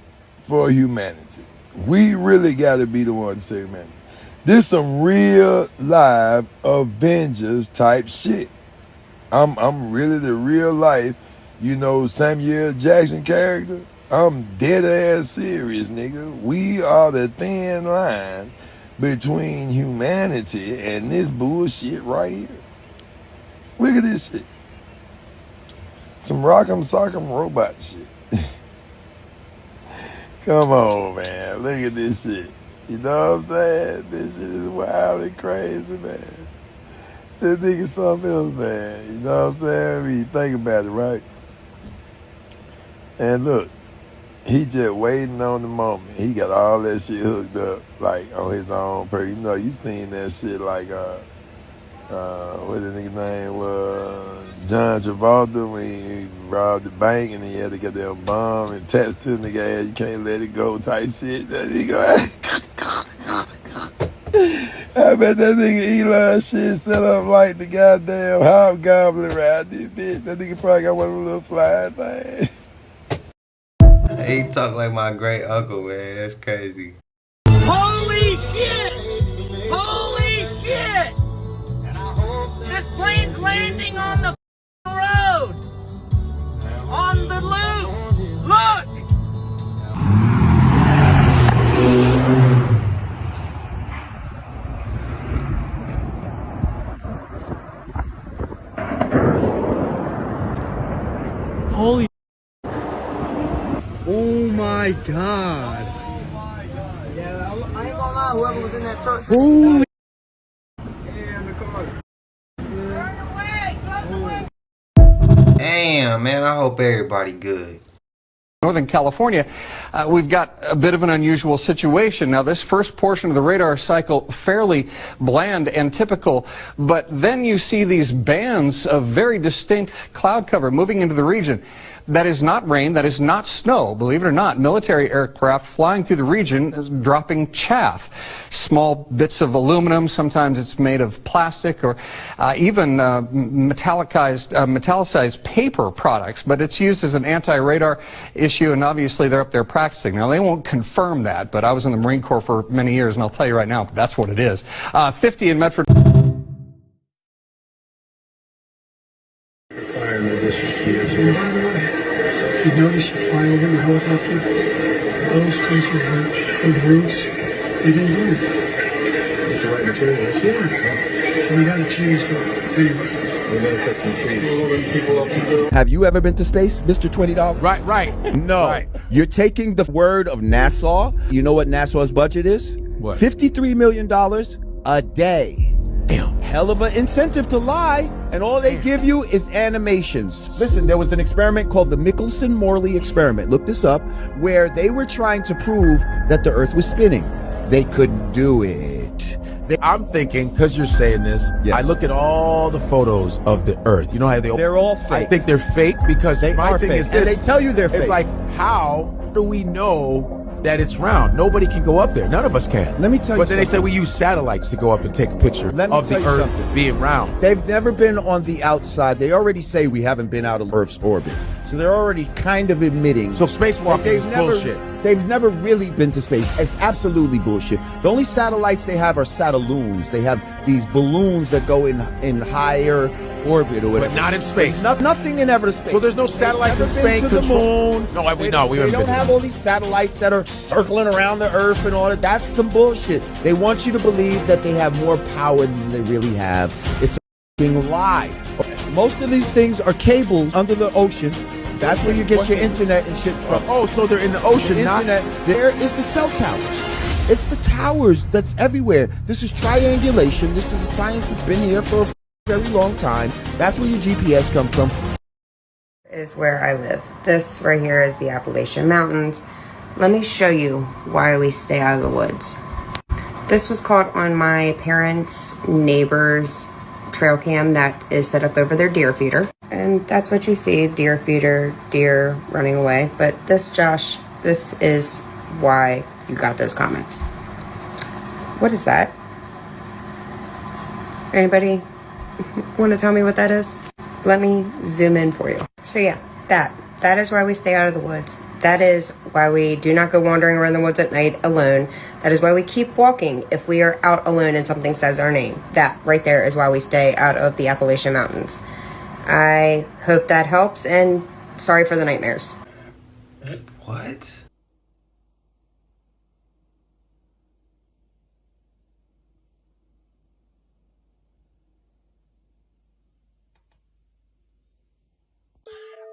for humanity. We really got to be the ones to say, man, this some real live Avengers type shit. I'm really the real life, Samuel Jackson character. I'm dead ass serious, nigga. We are the thin line between humanity and this bullshit right here. Look at this shit. Some rock'em sock'em robot shit. Come on, man. Look at this shit. You know what I'm saying? This shit is wild and crazy, man. This nigga something else, man. You know what I'm saying? I mean, think about it, right? And look, he just waiting on the moment. He got all that shit hooked up, like, on his own person. You know, you seen that shit like, what the nigga name was? John Travolta when he robbed the bank and he had to get that bomb and attached to the nigga ass. You can't let it go type shit. That nigga, I bet that nigga Elon shit set up like the goddamn hobgoblin around this bitch. That nigga probably got one of them little flying things. He talk like my great uncle, man. That's crazy. Holy shit! Holy shit! This plane's landing on the road! On the loop! Look! Holy. Oh my god. Yeah, I ain't gonna lie, whoever was in that truck. Holy. Damn, man. I hope everybody good. Northern California, we've got a bit of an unusual situation. Now, this first portion of the radar cycle, fairly bland and typical, but then you see these bands of very distinct cloud cover moving into the region. That is not rain, that is not snow, believe it or not. Military aircraft flying through the region dropping chaff. Small bits of aluminum, sometimes it's made of plastic or even metallicized paper products, but it's used as an anti-radar issue, and obviously they're up there practicing. Now, they won't confirm that, but I was in the Marine Corps for many years, and I'll tell you right now, that's what it is. 50 in Medford. You notice you fly over in the helicopter, those places with roofs, they didn't do it. It's the right material. Yeah. So we gotta change that. Anyway. We're gonna cut some trees. Have you ever been to space, Mr. $20? Right. No. Right. You're taking the word of NASA. You know what NASA's budget is? What? $53 million a day. Damn. Hell of an incentive to lie, and all they give you is animations. Listen, there was an experiment called the Michelson-Morley experiment. Look this up, where they were trying to prove that the Earth was spinning. They couldn't do it. I'm thinking, because you're saying this, Yes. I look at all the photos of the Earth. You know how They're all fake. I think they're fake because They my are thing fake, is this. and they tell you they're It's fake. like, how do we know that it's round? Nobody can go up there. None of us can. Let me tell you But then they say something. we use satellites to go up and take a picture Let me of the tell you Earth something. being round. They've never been on the outside. They already say we haven't been out of Earth's orbit. So they're already kind of admitting. So spacewalking is bullshit. They've never really been to space. It's absolutely bullshit. The only satellites they have are satelloons. They have these balloons that go in higher orbit or whatever. But not in space. Nothing in ever space. So there's no satellites in They've never space been to the control- moon. No, we They haven't don't been to have the all moon. these satellites that are circling around the Earth and all that. That's some bullshit. They want you to believe that they have more power than they really have. It's a fucking lie. Most of these things are cables under the ocean. That's where you get your internet and shit from. Oh, so they're in the ocean, The not... internet. There is the cell towers. It's the towers that's everywhere. This is triangulation. This is a science that's been here for a very long time. That's where your GPS comes from. Is where I live. This right here is the Appalachian Mountains. Let me show you why we stay out of the woods. This was caught on my parents' neighbor's trail cam that is set up over their deer feeder. And that's what you see, deer feeder, deer running away. But this, Josh, this is why you got those comments. What is that? Anybody want to tell me what that is? Let me zoom in for you. So yeah, that is why we stay out of the woods. That is why we do not go wandering around the woods at night alone. That is why we keep walking if we are out alone and something says our name. That right there is why we stay out of the Appalachian Mountains. I hope that helps, and sorry for the nightmares. What?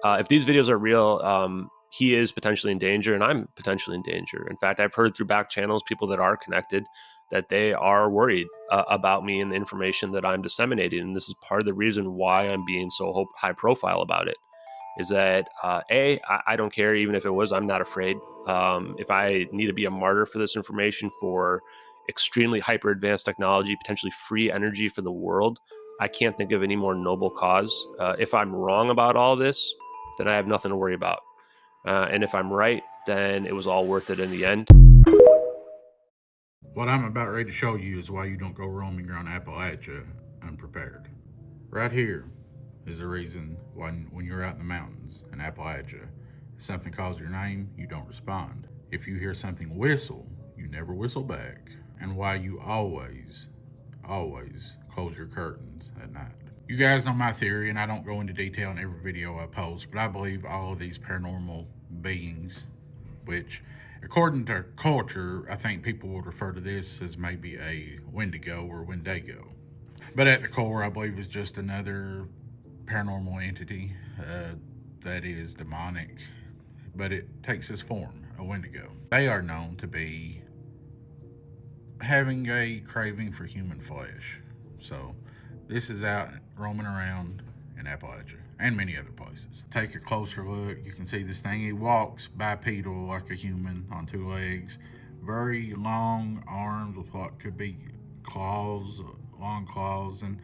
If these videos are real, he is potentially in danger, and I'm potentially in danger. In fact, I've heard through back channels, people that are connected, that they are worried about me and the information that I'm disseminating. And this is part of the reason why I'm being so high profile about it, is that I don't care. Even if it was, I'm not afraid. If I need to be a martyr for this information, for extremely hyper advanced technology, potentially free energy for the world, I can't think of any more noble cause. If I'm wrong about all this, then I have nothing to worry about. And if I'm right, then it was all worth it in the end. What I'm about ready to show you is why you don't go roaming around Appalachia unprepared. Right here is the reason why when you're out in the mountains in Appalachia, if something calls your name, you don't respond. If you hear something whistle, you never whistle back. And why you always close your curtains at night. You guys know my theory, and I don't go into detail in every video I post, but I believe all of these paranormal beings, which according to culture, I think people would refer to this as maybe a Wendigo or Wendigo. But at the core, I believe it's just another paranormal entity that is demonic, but it takes its form, a Wendigo. They are known to be having a craving for human flesh. So this is out roaming around in Appalachia and many other places. Take a closer look. You can see this thing. He walks bipedal like a human on two legs. Very long arms with what could be claws, long claws, and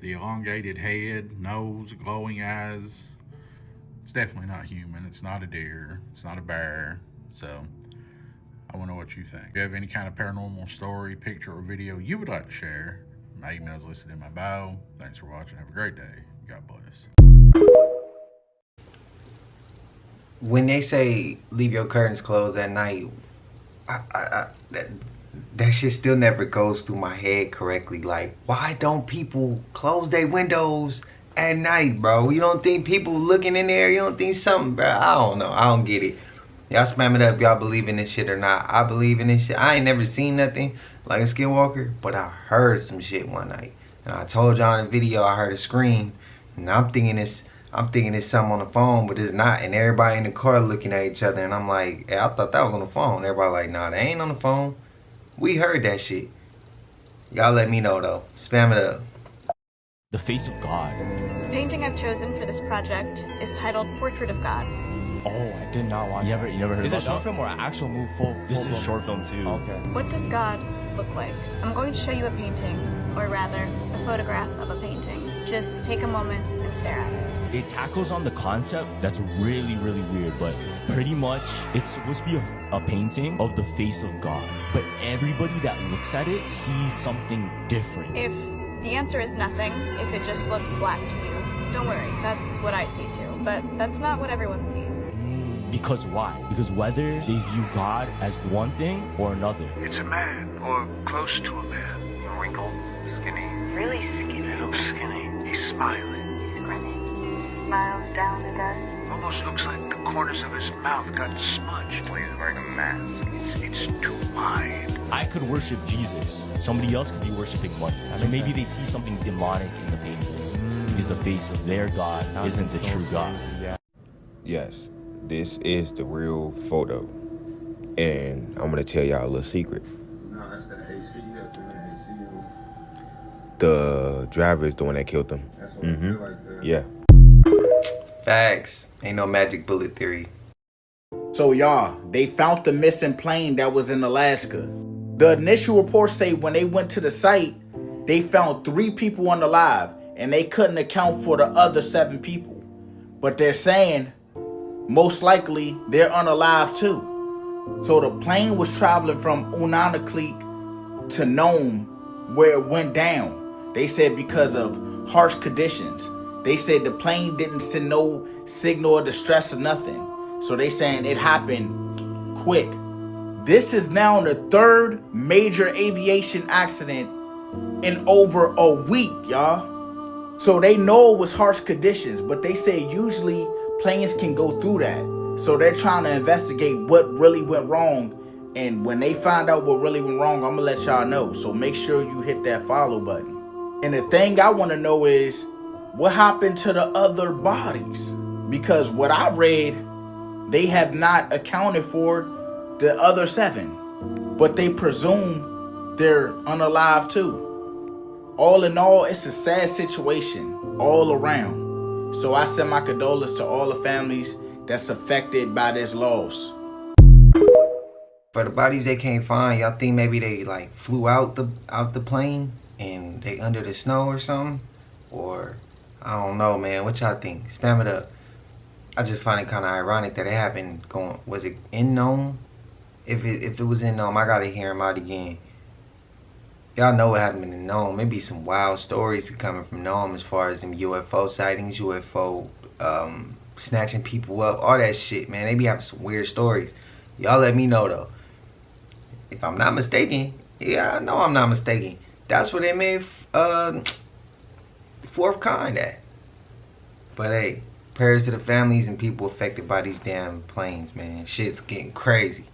the elongated head, nose, glowing eyes. It's definitely not human. It's not a deer. It's not a bear. So I want to know what you think. If you have any kind of paranormal story, picture, or video you would like to share, my email is listed in my bio. Thanks for watching. Have a great day. God bless. When they say leave your curtains closed at night, that shit still never goes through my head correctly. Like, why don't people close their windows at night, bro? You don't think people looking in there? You don't think something, bro? I don't know. I don't get it. Y'all spam it up. Y'all believe in this shit or not? I believe in this shit. I ain't never seen nothing like a skinwalker, but I heard some shit one night, and I told y'all in the video I heard a scream, and I'm thinking it's something on the phone, but it's not. And everybody in the car looking at each other, and I'm like, hey, I thought that was on the phone. Everybody like, nah, they ain't on the phone. We heard that shit. Y'all let me know though. Spam it up. The face of God. The painting I've chosen for this project is titled Portrait of God. Oh, I did not watch that. You never heard about that? Is it a short film or an actual move full? This is a short film too. Okay. What does God look like? I'm going to show you a painting, or rather, a photograph of a painting. Just take a moment and stare at it. It tackles on the concept that's really, really weird, but pretty much it's supposed to be a painting of the face of God. But everybody that looks at it sees something different. If the answer is nothing, if it just looks black to you, don't worry, that's what I see too. But that's not what everyone sees. Because why? Because whether they view God as one thing or another. It's a man, or close to a man. Wrinkled, skinny. Really skinny. He looks skinny. He's smiling. He's grinning. Smiles down at us. Almost looks like the corners of his mouth got smudged. Well, he's wearing a mask. It's too wide. I could worship Jesus. Somebody else could be worshiping money. So maybe they see something demonic in the painting. Because the face of their God isn't the true God. Yes, this is the real photo. And I'm going to tell y'all a little secret. No, that's the AC. That's the AC. The driver is the one that killed them. That's what I feel like that. Yeah. Facts. Ain't no magic bullet theory. So y'all, they found the missing plane that was in Alaska. The initial reports say when they went to the site, they found 3 people unalive, and they couldn't account for the other 7 people. But they're saying most likely they're unalive too. So the plane was traveling from Unanakleet to Nome, where it went down. They said because of harsh conditions. They said the plane didn't send no signal of distress or nothing. So they saying it happened quick. This is now the 3rd major aviation accident in over a week, y'all. So they know it was harsh conditions, but they say usually planes can go through that. So they're trying to investigate what really went wrong. And when they find out what really went wrong, I'm gonna let y'all know. So make sure you hit that follow button. And the thing I wanna know is, what happened to the other bodies? Because what I read, they have not accounted for the other 7. But they presume they're unalive too. All in all, it's a sad situation all around. So I send my condolences to all the families that's affected by this loss. For the bodies they can't find, y'all think maybe they like flew out the plane and they under the snow or something? Or I don't know, man. What y'all think? Spam it up. I just find it kind of ironic that it happened going. Was it in Nome? If it was in Nome, I gotta hear him out again. Y'all know what happened in Nome. Maybe some wild stories be coming from Nome as far as them UFO sightings, UFO snatching people up, all that shit, man. They be having some weird stories. Y'all let me know though. If I'm not mistaken, yeah, I know I'm not mistaken. That's where they made Fourth Kind at. But hey, prayers to the families and people affected by these damn planes, man. Shit's getting crazy.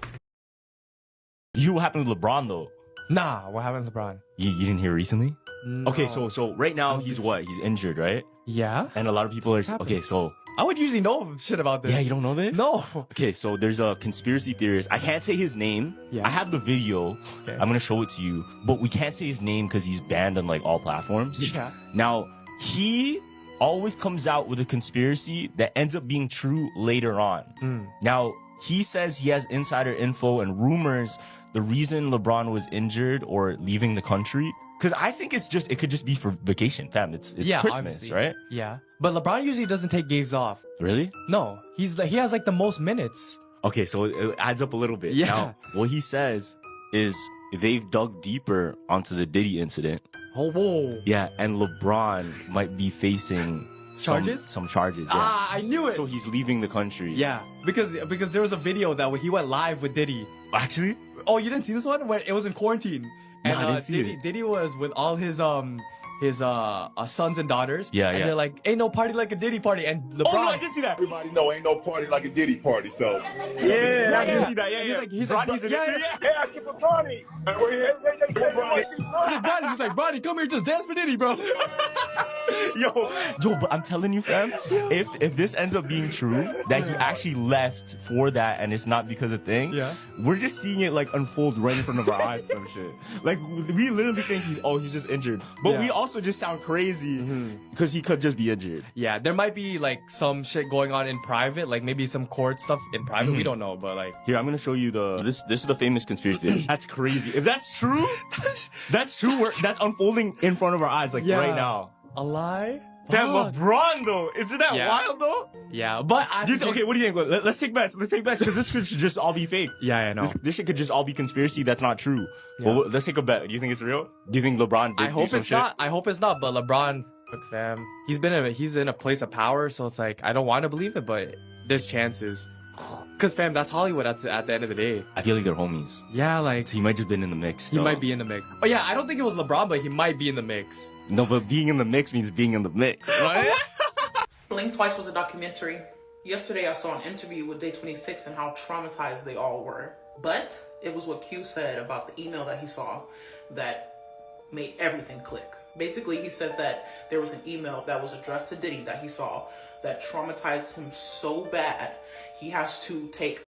You what happened with LeBron though? Nah, what happened to LeBron? You didn't hear recently? No. Okay, so right now he's what? He's injured, right? Yeah. And a lot of people are okay. So I would usually know shit about this. yeah, you don't know this? No. Okay, so there's a conspiracy theorist. I can't say his name. Yeah. I have the video. Okay. I'm gonna show it to you, but we can't say his name because he's banned on like all platforms. Yeah. Now he always comes out with a conspiracy that ends up being true later on. Now he says he has insider info and rumors. The reason LeBron was injured or leaving the country, because I think it could just be for vacation, fam. It's Christmas, obviously. right? Yeah. But LeBron usually doesn't take games off. Really? No. He has like the most minutes. Okay, so it adds up a little bit. Yeah. Now, what he says is they've dug deeper onto the Diddy incident. Oh, whoa. Yeah, and LeBron might be facing charges. Some charges. Yeah. Ah, I knew it. So he's leaving the country. Yeah, because there was a video that when he went live with Diddy. Actually? Oh, you didn't see this one? When it was in quarantine. No, And I didn't see it. Diddy was with all his sons and daughters. Yeah, and yeah. they're like, ain't no party like a Diddy party. And LeBron. Oh, no, I did see that. Everybody know ain't no party like a Diddy party, so. Yeah, I did see that. Yeah, yeah. He's like, Bronny's in it too. Hey, asking for Bronny. We're here. He's like, Bronny, come here, just dance for Diddy, bro. Yo, but I'm telling you, fam, if this ends up being true, that he actually left for that and it's not because of thing, we're just seeing it like unfold right in front of our eyes, some shit. Like we literally think he's just injured, but we also just sound crazy because he could just be injured. Yeah, there might be like some shit going on in private, like maybe some court stuff in private. We don't know, but like here, I'm gonna show you this is the famous conspiracy theory. That's crazy. If that's true, that's unfolding in front of our eyes, like right now. A lie? Damn, LeBron though, isn't that wild though? Yeah, but okay, what do you think? Let's take bets. Let's take bets because this could just all be fake. Yeah, I know. This shit could just all be conspiracy. That's not true. Yeah. Well, let's take a bet. Do you think it's real? Do you think LeBron did I hope do some it's shit? not. I hope it's not. But LeBron, fuck fam, he's in a place of power, so it's like I don't want to believe it, but there's chances. Cause fam, that's Hollywood at the end of the day. I feel like they're homies. Yeah, like so he might just been in the mix. He might be in the mix. Oh yeah, I don't think it was LeBron, but he might be in the mix. No, but being in the mix means being in the mix, right? Blink Twice was a documentary. Yesterday I saw an interview with Day 26 and how traumatized they all were. But it was what Q said about the email that he saw that made everything click. Basically, he said that there was an email that was addressed to Diddy that he saw that traumatized him so bad he has to take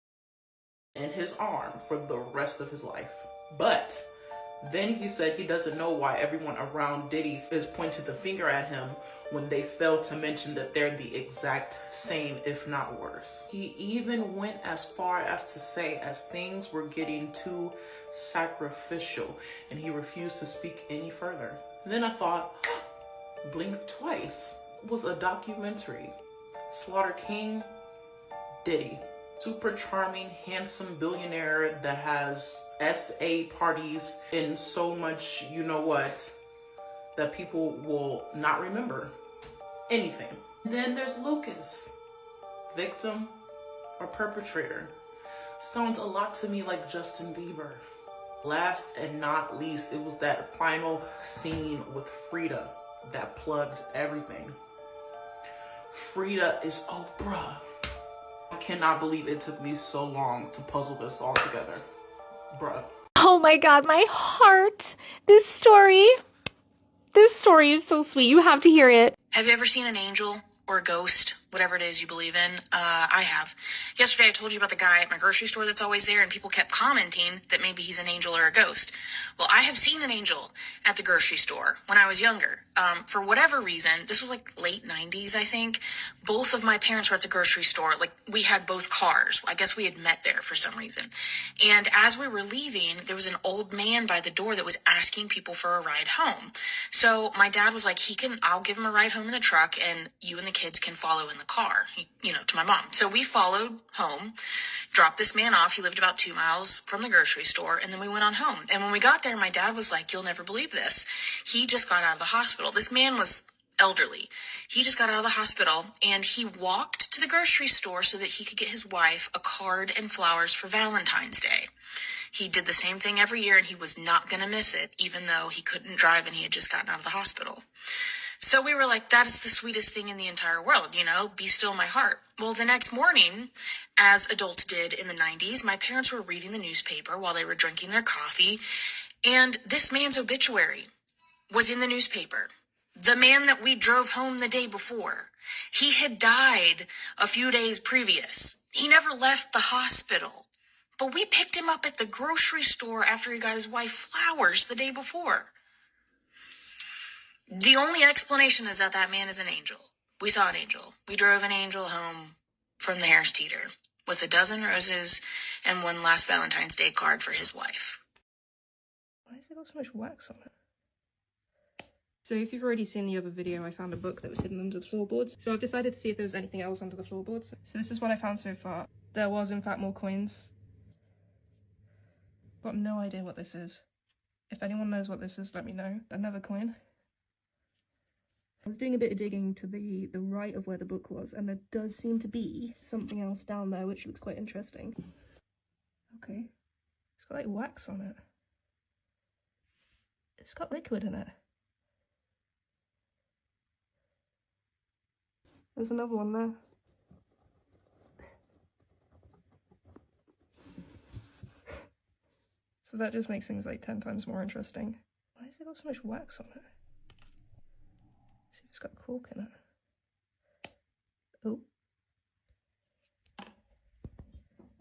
in his arm for the rest of his life. But then he said he doesn't know why everyone around Diddy is pointing the finger at him when they failed to mention that they're the exact same, if not worse. He even went as far as to say as things were getting too sacrificial and he refused to speak any further. And then I thought, Blink Twice was a documentary. Slaughter King, Diddy. Super charming, handsome billionaire that has SA parties and so much, you know what, that people will not remember anything. And then there's Lucas, victim or perpetrator. Sounds a lot to me like Justin Bieber. Last and not least, it was that final scene with Frida that plugged everything. Frida is, oh bruh. I cannot believe it took me so long to puzzle this all together. Bruh. Oh my god, my heart. This story is so sweet. You have to hear it. Have you ever seen an angel or a ghost whatever it is you believe in. I have. Yesterday I told you about the guy at my grocery store that's always there, and people kept commenting that maybe he's an angel or a ghost. Well, I have seen an angel at the grocery store when I was younger. For whatever reason, this was like late 90s, I think. Both of my parents were at the grocery store. Like, we had both cars. I guess we had met there for some reason. And as we were leaving, there was an old man by the door that was asking people for a ride home. So my dad was like, I'll give him a ride home in the truck, and you and the kids can follow in the car, to my mom. So we followed home, dropped this man off. He lived about 2 miles from the grocery store, and then we went on home. And when we got there, my dad was like, you'll never believe this. He just got out of the hospital. This man was elderly. He just got out of the hospital, and he walked to the grocery store so that he could get his wife a card and flowers for Valentine's Day. He did the same thing every year, and he was not going to miss it, even though he couldn't drive and he had just gotten out of the hospital. So we were like, that is the sweetest thing in the entire world, be still my heart. Well, the next morning, as adults did in the 90s, my parents were reading the newspaper while they were drinking their coffee, and this man's obituary was in the newspaper. The man that we drove home the day before, he had died a few days previous. He never left the hospital. But we picked him up at the grocery store after he got his wife flowers the day before. The only explanation is that man is an angel. We saw an angel. We drove an angel home from the Harris Teeter with a dozen roses and one last Valentine's Day card for his wife. Why has it got so much wax on it? So if you've already seen the other video, I found a book that was hidden under the floorboards. So I've decided to see if there was anything else under the floorboards. So this is what I found so far. There was in fact more coins. Got no idea what this is. If anyone knows what this is, let me know. Another coin. I was doing a bit of digging to the right of where the book was, and there does seem to be something else down there which looks quite interesting. Okay. It's got like wax on it. It's got liquid in it. There's another one there. So that just makes things like 10 times more interesting. Why has it got so much wax on it? See if it's got cork in it. Oh.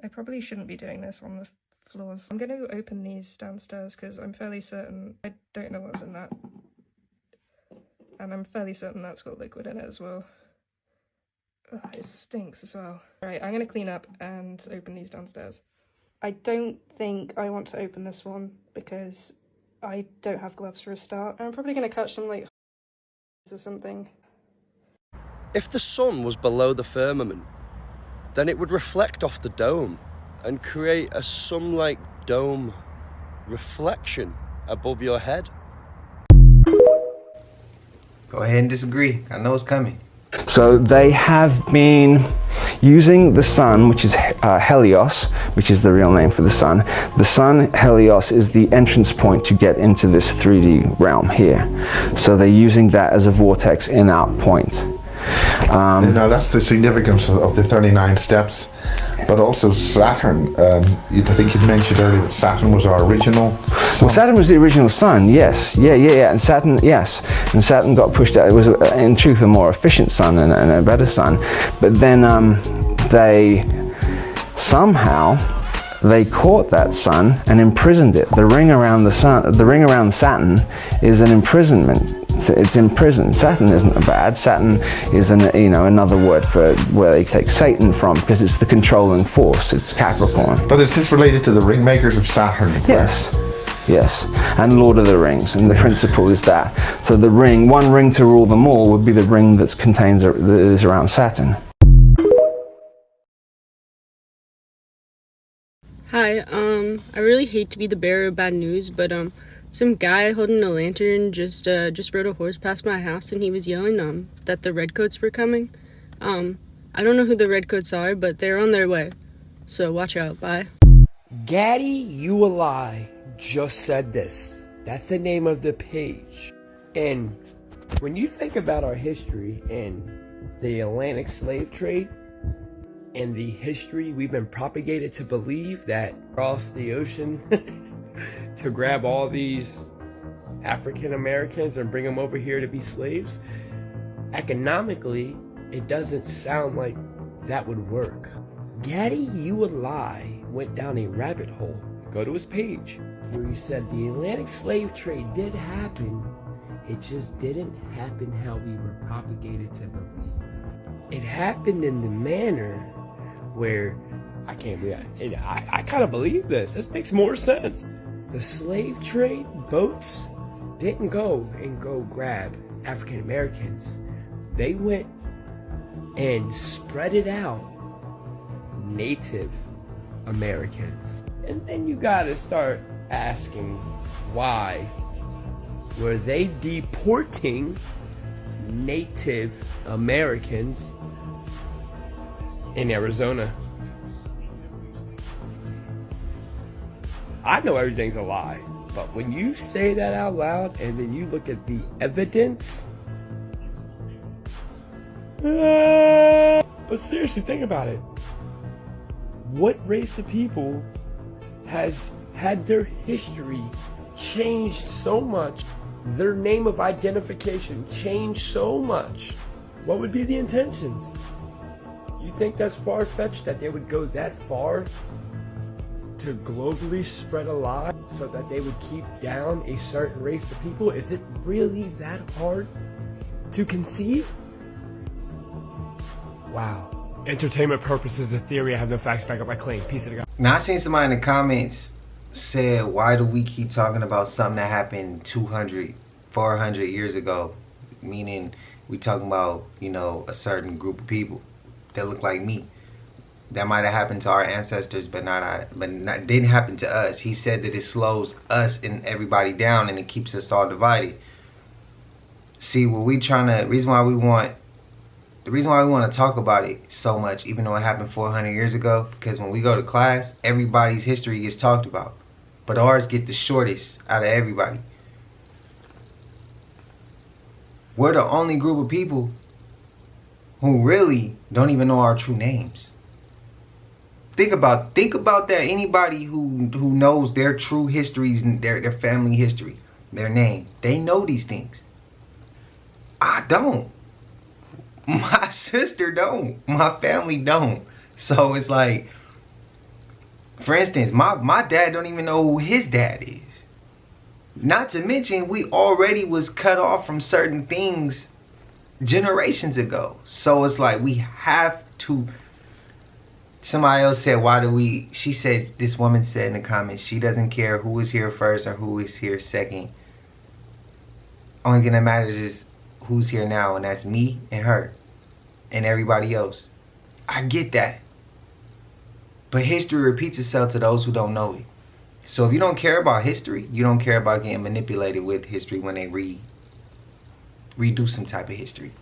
I probably shouldn't be doing this on the floors. I'm going to open these downstairs because I'm fairly certain I don't know what's in that. And I'm fairly certain that's got liquid in it as well. Ugh, it stinks as well. Right, I'm going to clean up and open these downstairs. I don't think I want to open this one because I don't have gloves for a start. I'm probably going to catch some like or something. If the sun was below the firmament, then it would reflect off the dome and create a sun-like dome reflection above your head. Go ahead and disagree. I know it's coming. So they have been using the sun, which is Helios, which is the real name for the sun. The sun, Helios, is the entrance point to get into this 3D realm here. So they're using that as a vortex in-out point. Now that's the significance of the 39 steps, but also Saturn. I think you mentioned earlier that Saturn was our original sun. Well, Saturn was the original sun, yes. Yeah. And Saturn, yes. And Saturn got pushed out. It was, in truth, a more efficient sun and a better sun. But then they somehow caught that sun and imprisoned it. The ring around the sun, the ring around Saturn, is an imprisonment. It's imprisoned. Saturn isn't bad. Saturn is another word for where they take Satan from, because it's the controlling force. It's Capricorn. But is this related to the ring makers of Saturn? Yes, and Lord of the Rings, and the principle is that. So the ring, one ring to rule them all, would be the ring that is around Saturn. Hi, I really hate to be the bearer of bad news, but some guy holding a lantern just rode a horse past my house, and he was yelling that the redcoats were coming. I don't know who the redcoats are, but they're on their way. So watch out. Bye. Gaddy, you a lie, just said this. That's the name of the page. And when you think about our history and the Atlantic slave trade, and the history we've been propagated to believe that across the ocean to grab all these African Americans and bring them over here to be slaves, economically, It doesn't sound like that would work. Gaddy You a Lie went down a rabbit hole. Go to his page where he said the Atlantic slave trade did happen. It just didn't happen how we were propagated to believe. It happened in the manner where I can't believe it. I kind of believe this. This makes more sense. The slave trade boats didn't go grab African Americans. They went and spread it out Native Americans. And then you gotta start asking, why were they deporting Native Americans in Arizona? I know everything's a lie, but when you say that out loud and then you look at the evidence, but seriously, think about it. What race of people has had their history changed so much, their name of identification changed so much? What would be the intentions? You think that's far-fetched that they would go that far to globally spread a lie so that they would keep down a certain race of people? Is it really that hard to conceive? Wow. Entertainment purposes, a theory. I have no facts back up my claim. Peace of the God. Now, I seen somebody in the comments said, why do we keep talking about something that happened 200, 400 years ago? Meaning, we talking about, you know, a certain group of people that look like me. That might have happened to our ancestors, but didn't happen to us. He said that it slows us and everybody down and it keeps us all divided. See, what we trying to, the reason why we want to talk about it so much, even though it happened 400 years ago, because when we go to class, everybody's history gets talked about. But ours get the shortest out of everybody. We're the only group of people who really don't even know our true names. Think about that. Anybody who knows their true histories and their family history, their name, they know these things. I don't. My sister don't. My family don't. So it's like, for instance, my dad don't even know who his dad is. Not to mention, we already was cut off from certain things generations ago. So it's like we have to. Somebody else said, why do we, she said, this woman said in the comments, she doesn't care who is here first or who is here second. Only thing that matters is who's here now, and that's me and her and everybody else. I get that. But history repeats itself to those who don't know it. So if you don't care about history, you don't care about getting manipulated with history when they redo some type of history.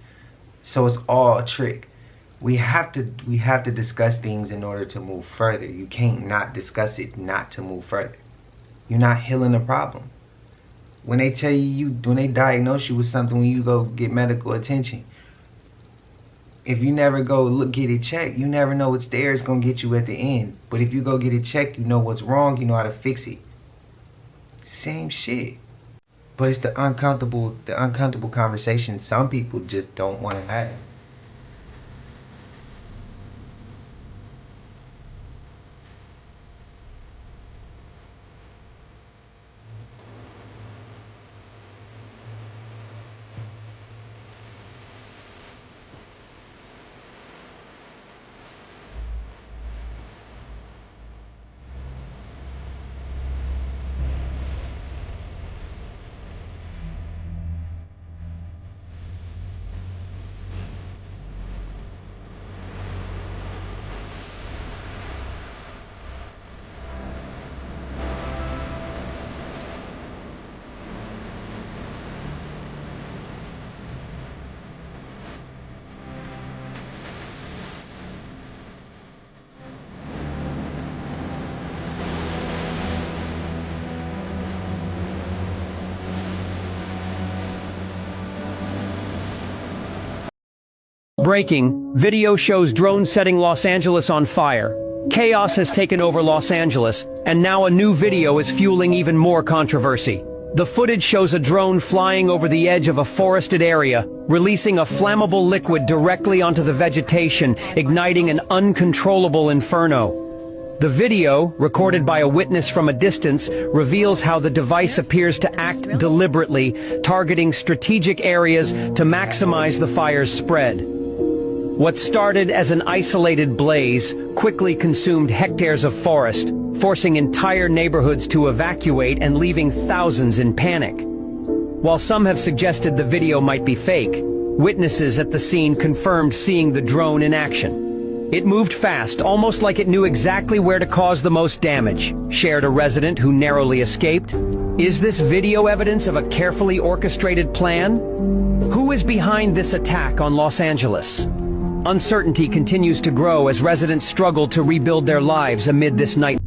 So it's all a trick. We have to discuss things in order to move further. You can't not discuss it not to move further. You're not healing the problem. When they tell you, when they diagnose you with something, when you go get medical attention, if you never go get it checked, you never know what's there. It's gonna get you at the end. But if you go get it checked, you know what's wrong, you know how to fix it. Same shit. But it's the uncomfortable conversation some people just don't want to have. Breaking, video shows drone setting Los Angeles on fire. Chaos has taken over Los Angeles, and now a new video is fueling even more controversy. The footage shows a drone flying over the edge of a forested area, releasing a flammable liquid directly onto the vegetation, igniting an uncontrollable inferno. The video, recorded by a witness from a distance, reveals how the device appears to act deliberately, targeting strategic areas to maximize the fire's spread. What started as an isolated blaze quickly consumed hectares of forest, forcing entire neighborhoods to evacuate and leaving thousands in panic. While some have suggested the video might be fake, witnesses at the scene confirmed seeing the drone in action. It moved fast, almost like it knew exactly where to cause the most damage, shared a resident who narrowly escaped. Is this video evidence of a carefully orchestrated plan? Who is behind this attack on Los Angeles? Uncertainty continues to grow as residents struggle to rebuild their lives amid this nightmare.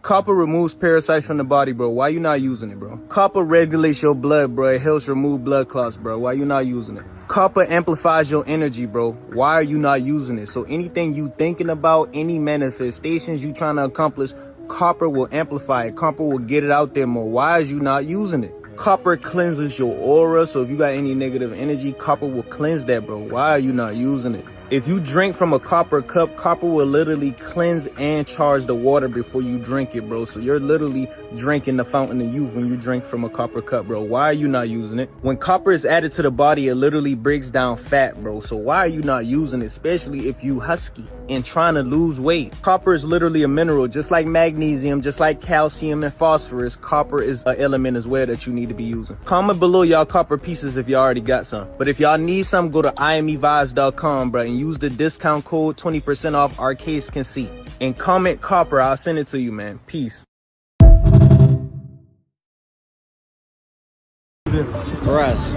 Copper removes parasites from the body, bro. Why you not using it, bro? Copper regulates your blood, bro. It helps remove blood clots, bro. Why you not using it? Copper amplifies your energy, bro. Why are you not using it? So anything you thinking about, any manifestations you trying to accomplish, copper will amplify it. Copper will get it out there more. Why is you not using it? Copper cleanses your aura, so if you got any negative energy, copper will cleanse that, bro. Why are you not using it? If you drink from a copper cup, copper will literally cleanse and charge the water before you drink it, bro. So you're literally drinking the fountain of youth when you drink from a copper cup, bro. Why are you not using it? When copper is added to the body, it literally breaks down fat, bro. So why are you not using it, especially if you husky and trying to lose weight? Copper is literally a mineral, just like magnesium, just like calcium and phosphorus. Copper is an element as well that you need to be using. Comment below y'all copper pieces if y'all already got some. But if y'all need some, go to Iamqueheff.com, bro, and use the discount code 20% off Arcades Can See. And comment copper, I'll send it to you, man. Peace. Russ,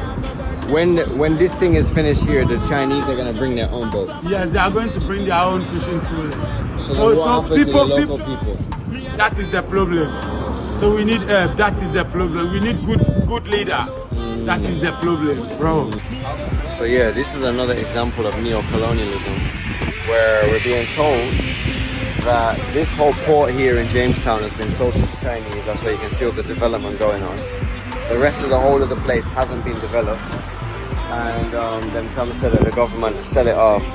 when this thing is finished here, the Chinese are gonna bring their own boat. Yes, they are going to bring their own fishing trawlers. So what happens to the local people? That is the problem. So we need help. That is the problem. We need good leader. That is the problem, bro. So yeah, this is another example of neo-colonialism, where we're being told that this whole port here in Jamestown has been sold to the Chinese. That's why you can see all the development going on. The rest of the whole of the place hasn't been developed, and them Trump said that the government will sell it off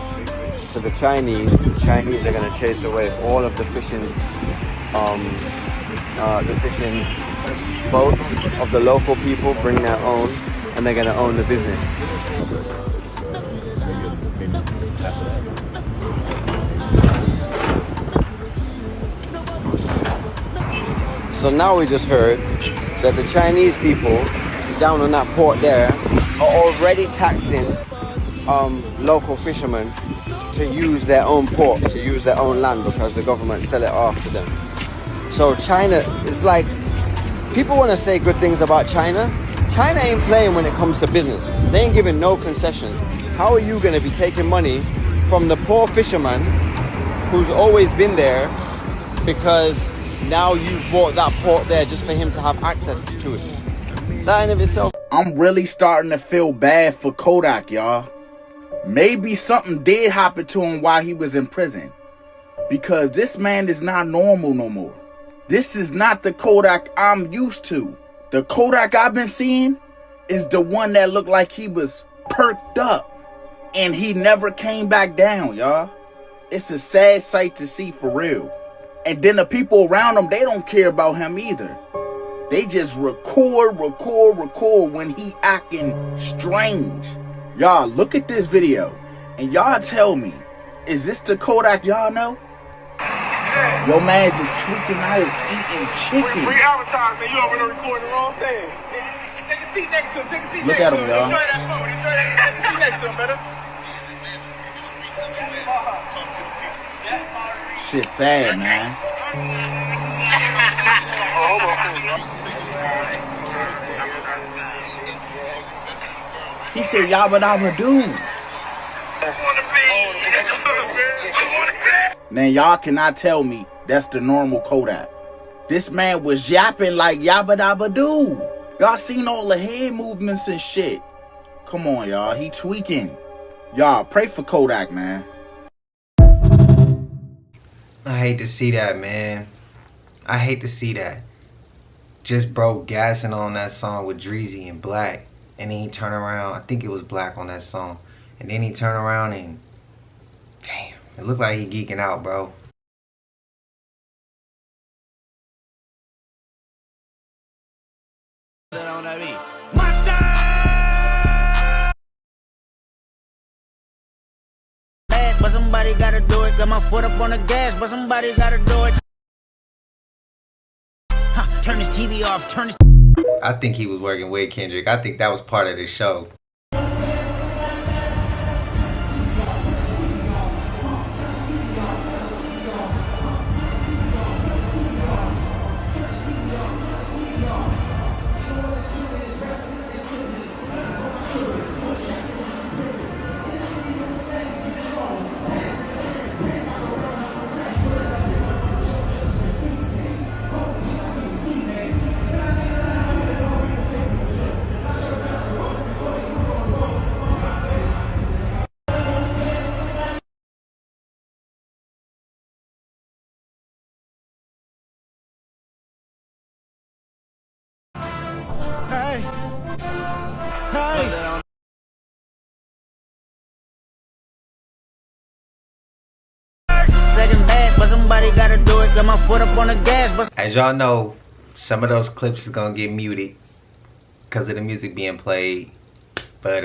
to the Chinese. The Chinese are going to chase away all of the fishing boats of the local people, bring their own, and they're going to own the business. So now we just heard that the Chinese people down on that port there are already taxing local fishermen to use their own port, to use their own land, because the government sell it off to them. So China is like, people want to say good things about China. China ain't playing when it comes to business. They ain't giving no concessions. How are you going to be taking money from the poor fisherman who's always been there, because now you've bought that port there just for him to have access to it? That in of itself. I'm really starting to feel bad for Kodak, y'all. Maybe something did happen to him while he was in prison, because this man is not normal no more. This is not the Kodak I'm used to. The Kodak I've been seeing is the one that looked like he was perked up and he never came back down, y'all. It's a sad sight to see, for real. And then the people around him, they don't care about him either. They just record when he acting strange. Y'all, look at this video and y'all tell me, is this the Kodak y'all know? Your man's is tweaking out, eating chicken. Free advertisement, you over there recording the wrong thing. Take a seat next to him, take a seat Look next at to him, him. y'all. Enjoy that phone, enjoy that. Take a seat next to him, better. Shit sad, man. He said yabba dabba doo. Now y'all cannot tell me that's the normal Kodak. This man was yapping like yabba dabba doo. Y'all seen all the head movements and shit. Come on, y'all. He tweaking. Y'all, pray for Kodak, man. I hate to see that, man. I hate to see that. Just bro gassing on that song with Dreezy and Black. And then he turn around. I think it was Black on that song. And then he turn around and... Damn. It looked like he geeking out, bro. But somebody gotta do it. Got my foot up on the gas, but somebody gotta do it. Turn this TV off, turn this... I think he was working with Kendrick. I think that was part of the show. Hey. Hey. Second bad, but somebody gotta do it. Got my foot up on the gas, but... As y'all know, some of those clips is gonna get muted because of the music being played. But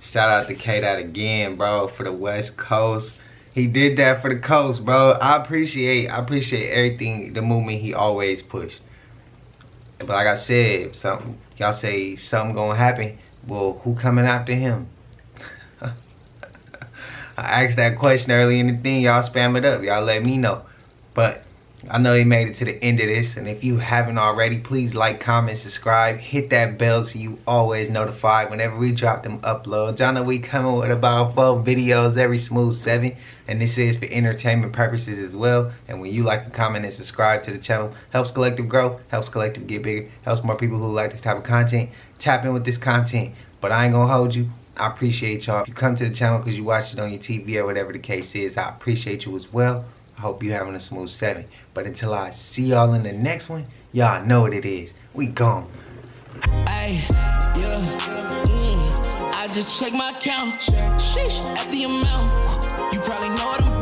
shout out to K-Dot again, bro, for the West Coast. He did that for the coast, bro. I appreciate everything, the movement he always pushed. But like I said, if something, y'all say something gonna happen, well, who coming after him? I asked that question early in the thing. Y'all spam it up. Y'all let me know. But I know he made it to the end of this. And if you haven't already, please like, comment, subscribe. Hit that bell so you always notified whenever we drop them uploads. Y'all know we coming with about 4 videos every smooth 7. And this is for entertainment purposes as well. And when you like, comment, and subscribe to the channel, helps Collective grow, helps Collective get bigger, helps more people who like this type of content tap in with this content. But I ain't gonna hold you. I appreciate y'all. If you come to the channel because you watch it on your TV or whatever the case is, I appreciate you as well. I hope you having a smooth 7. But until I see y'all in the next one, y'all know what it is. We gone. Ay, yeah, I just check my account. Sheesh, at the amount. You probably know what I'm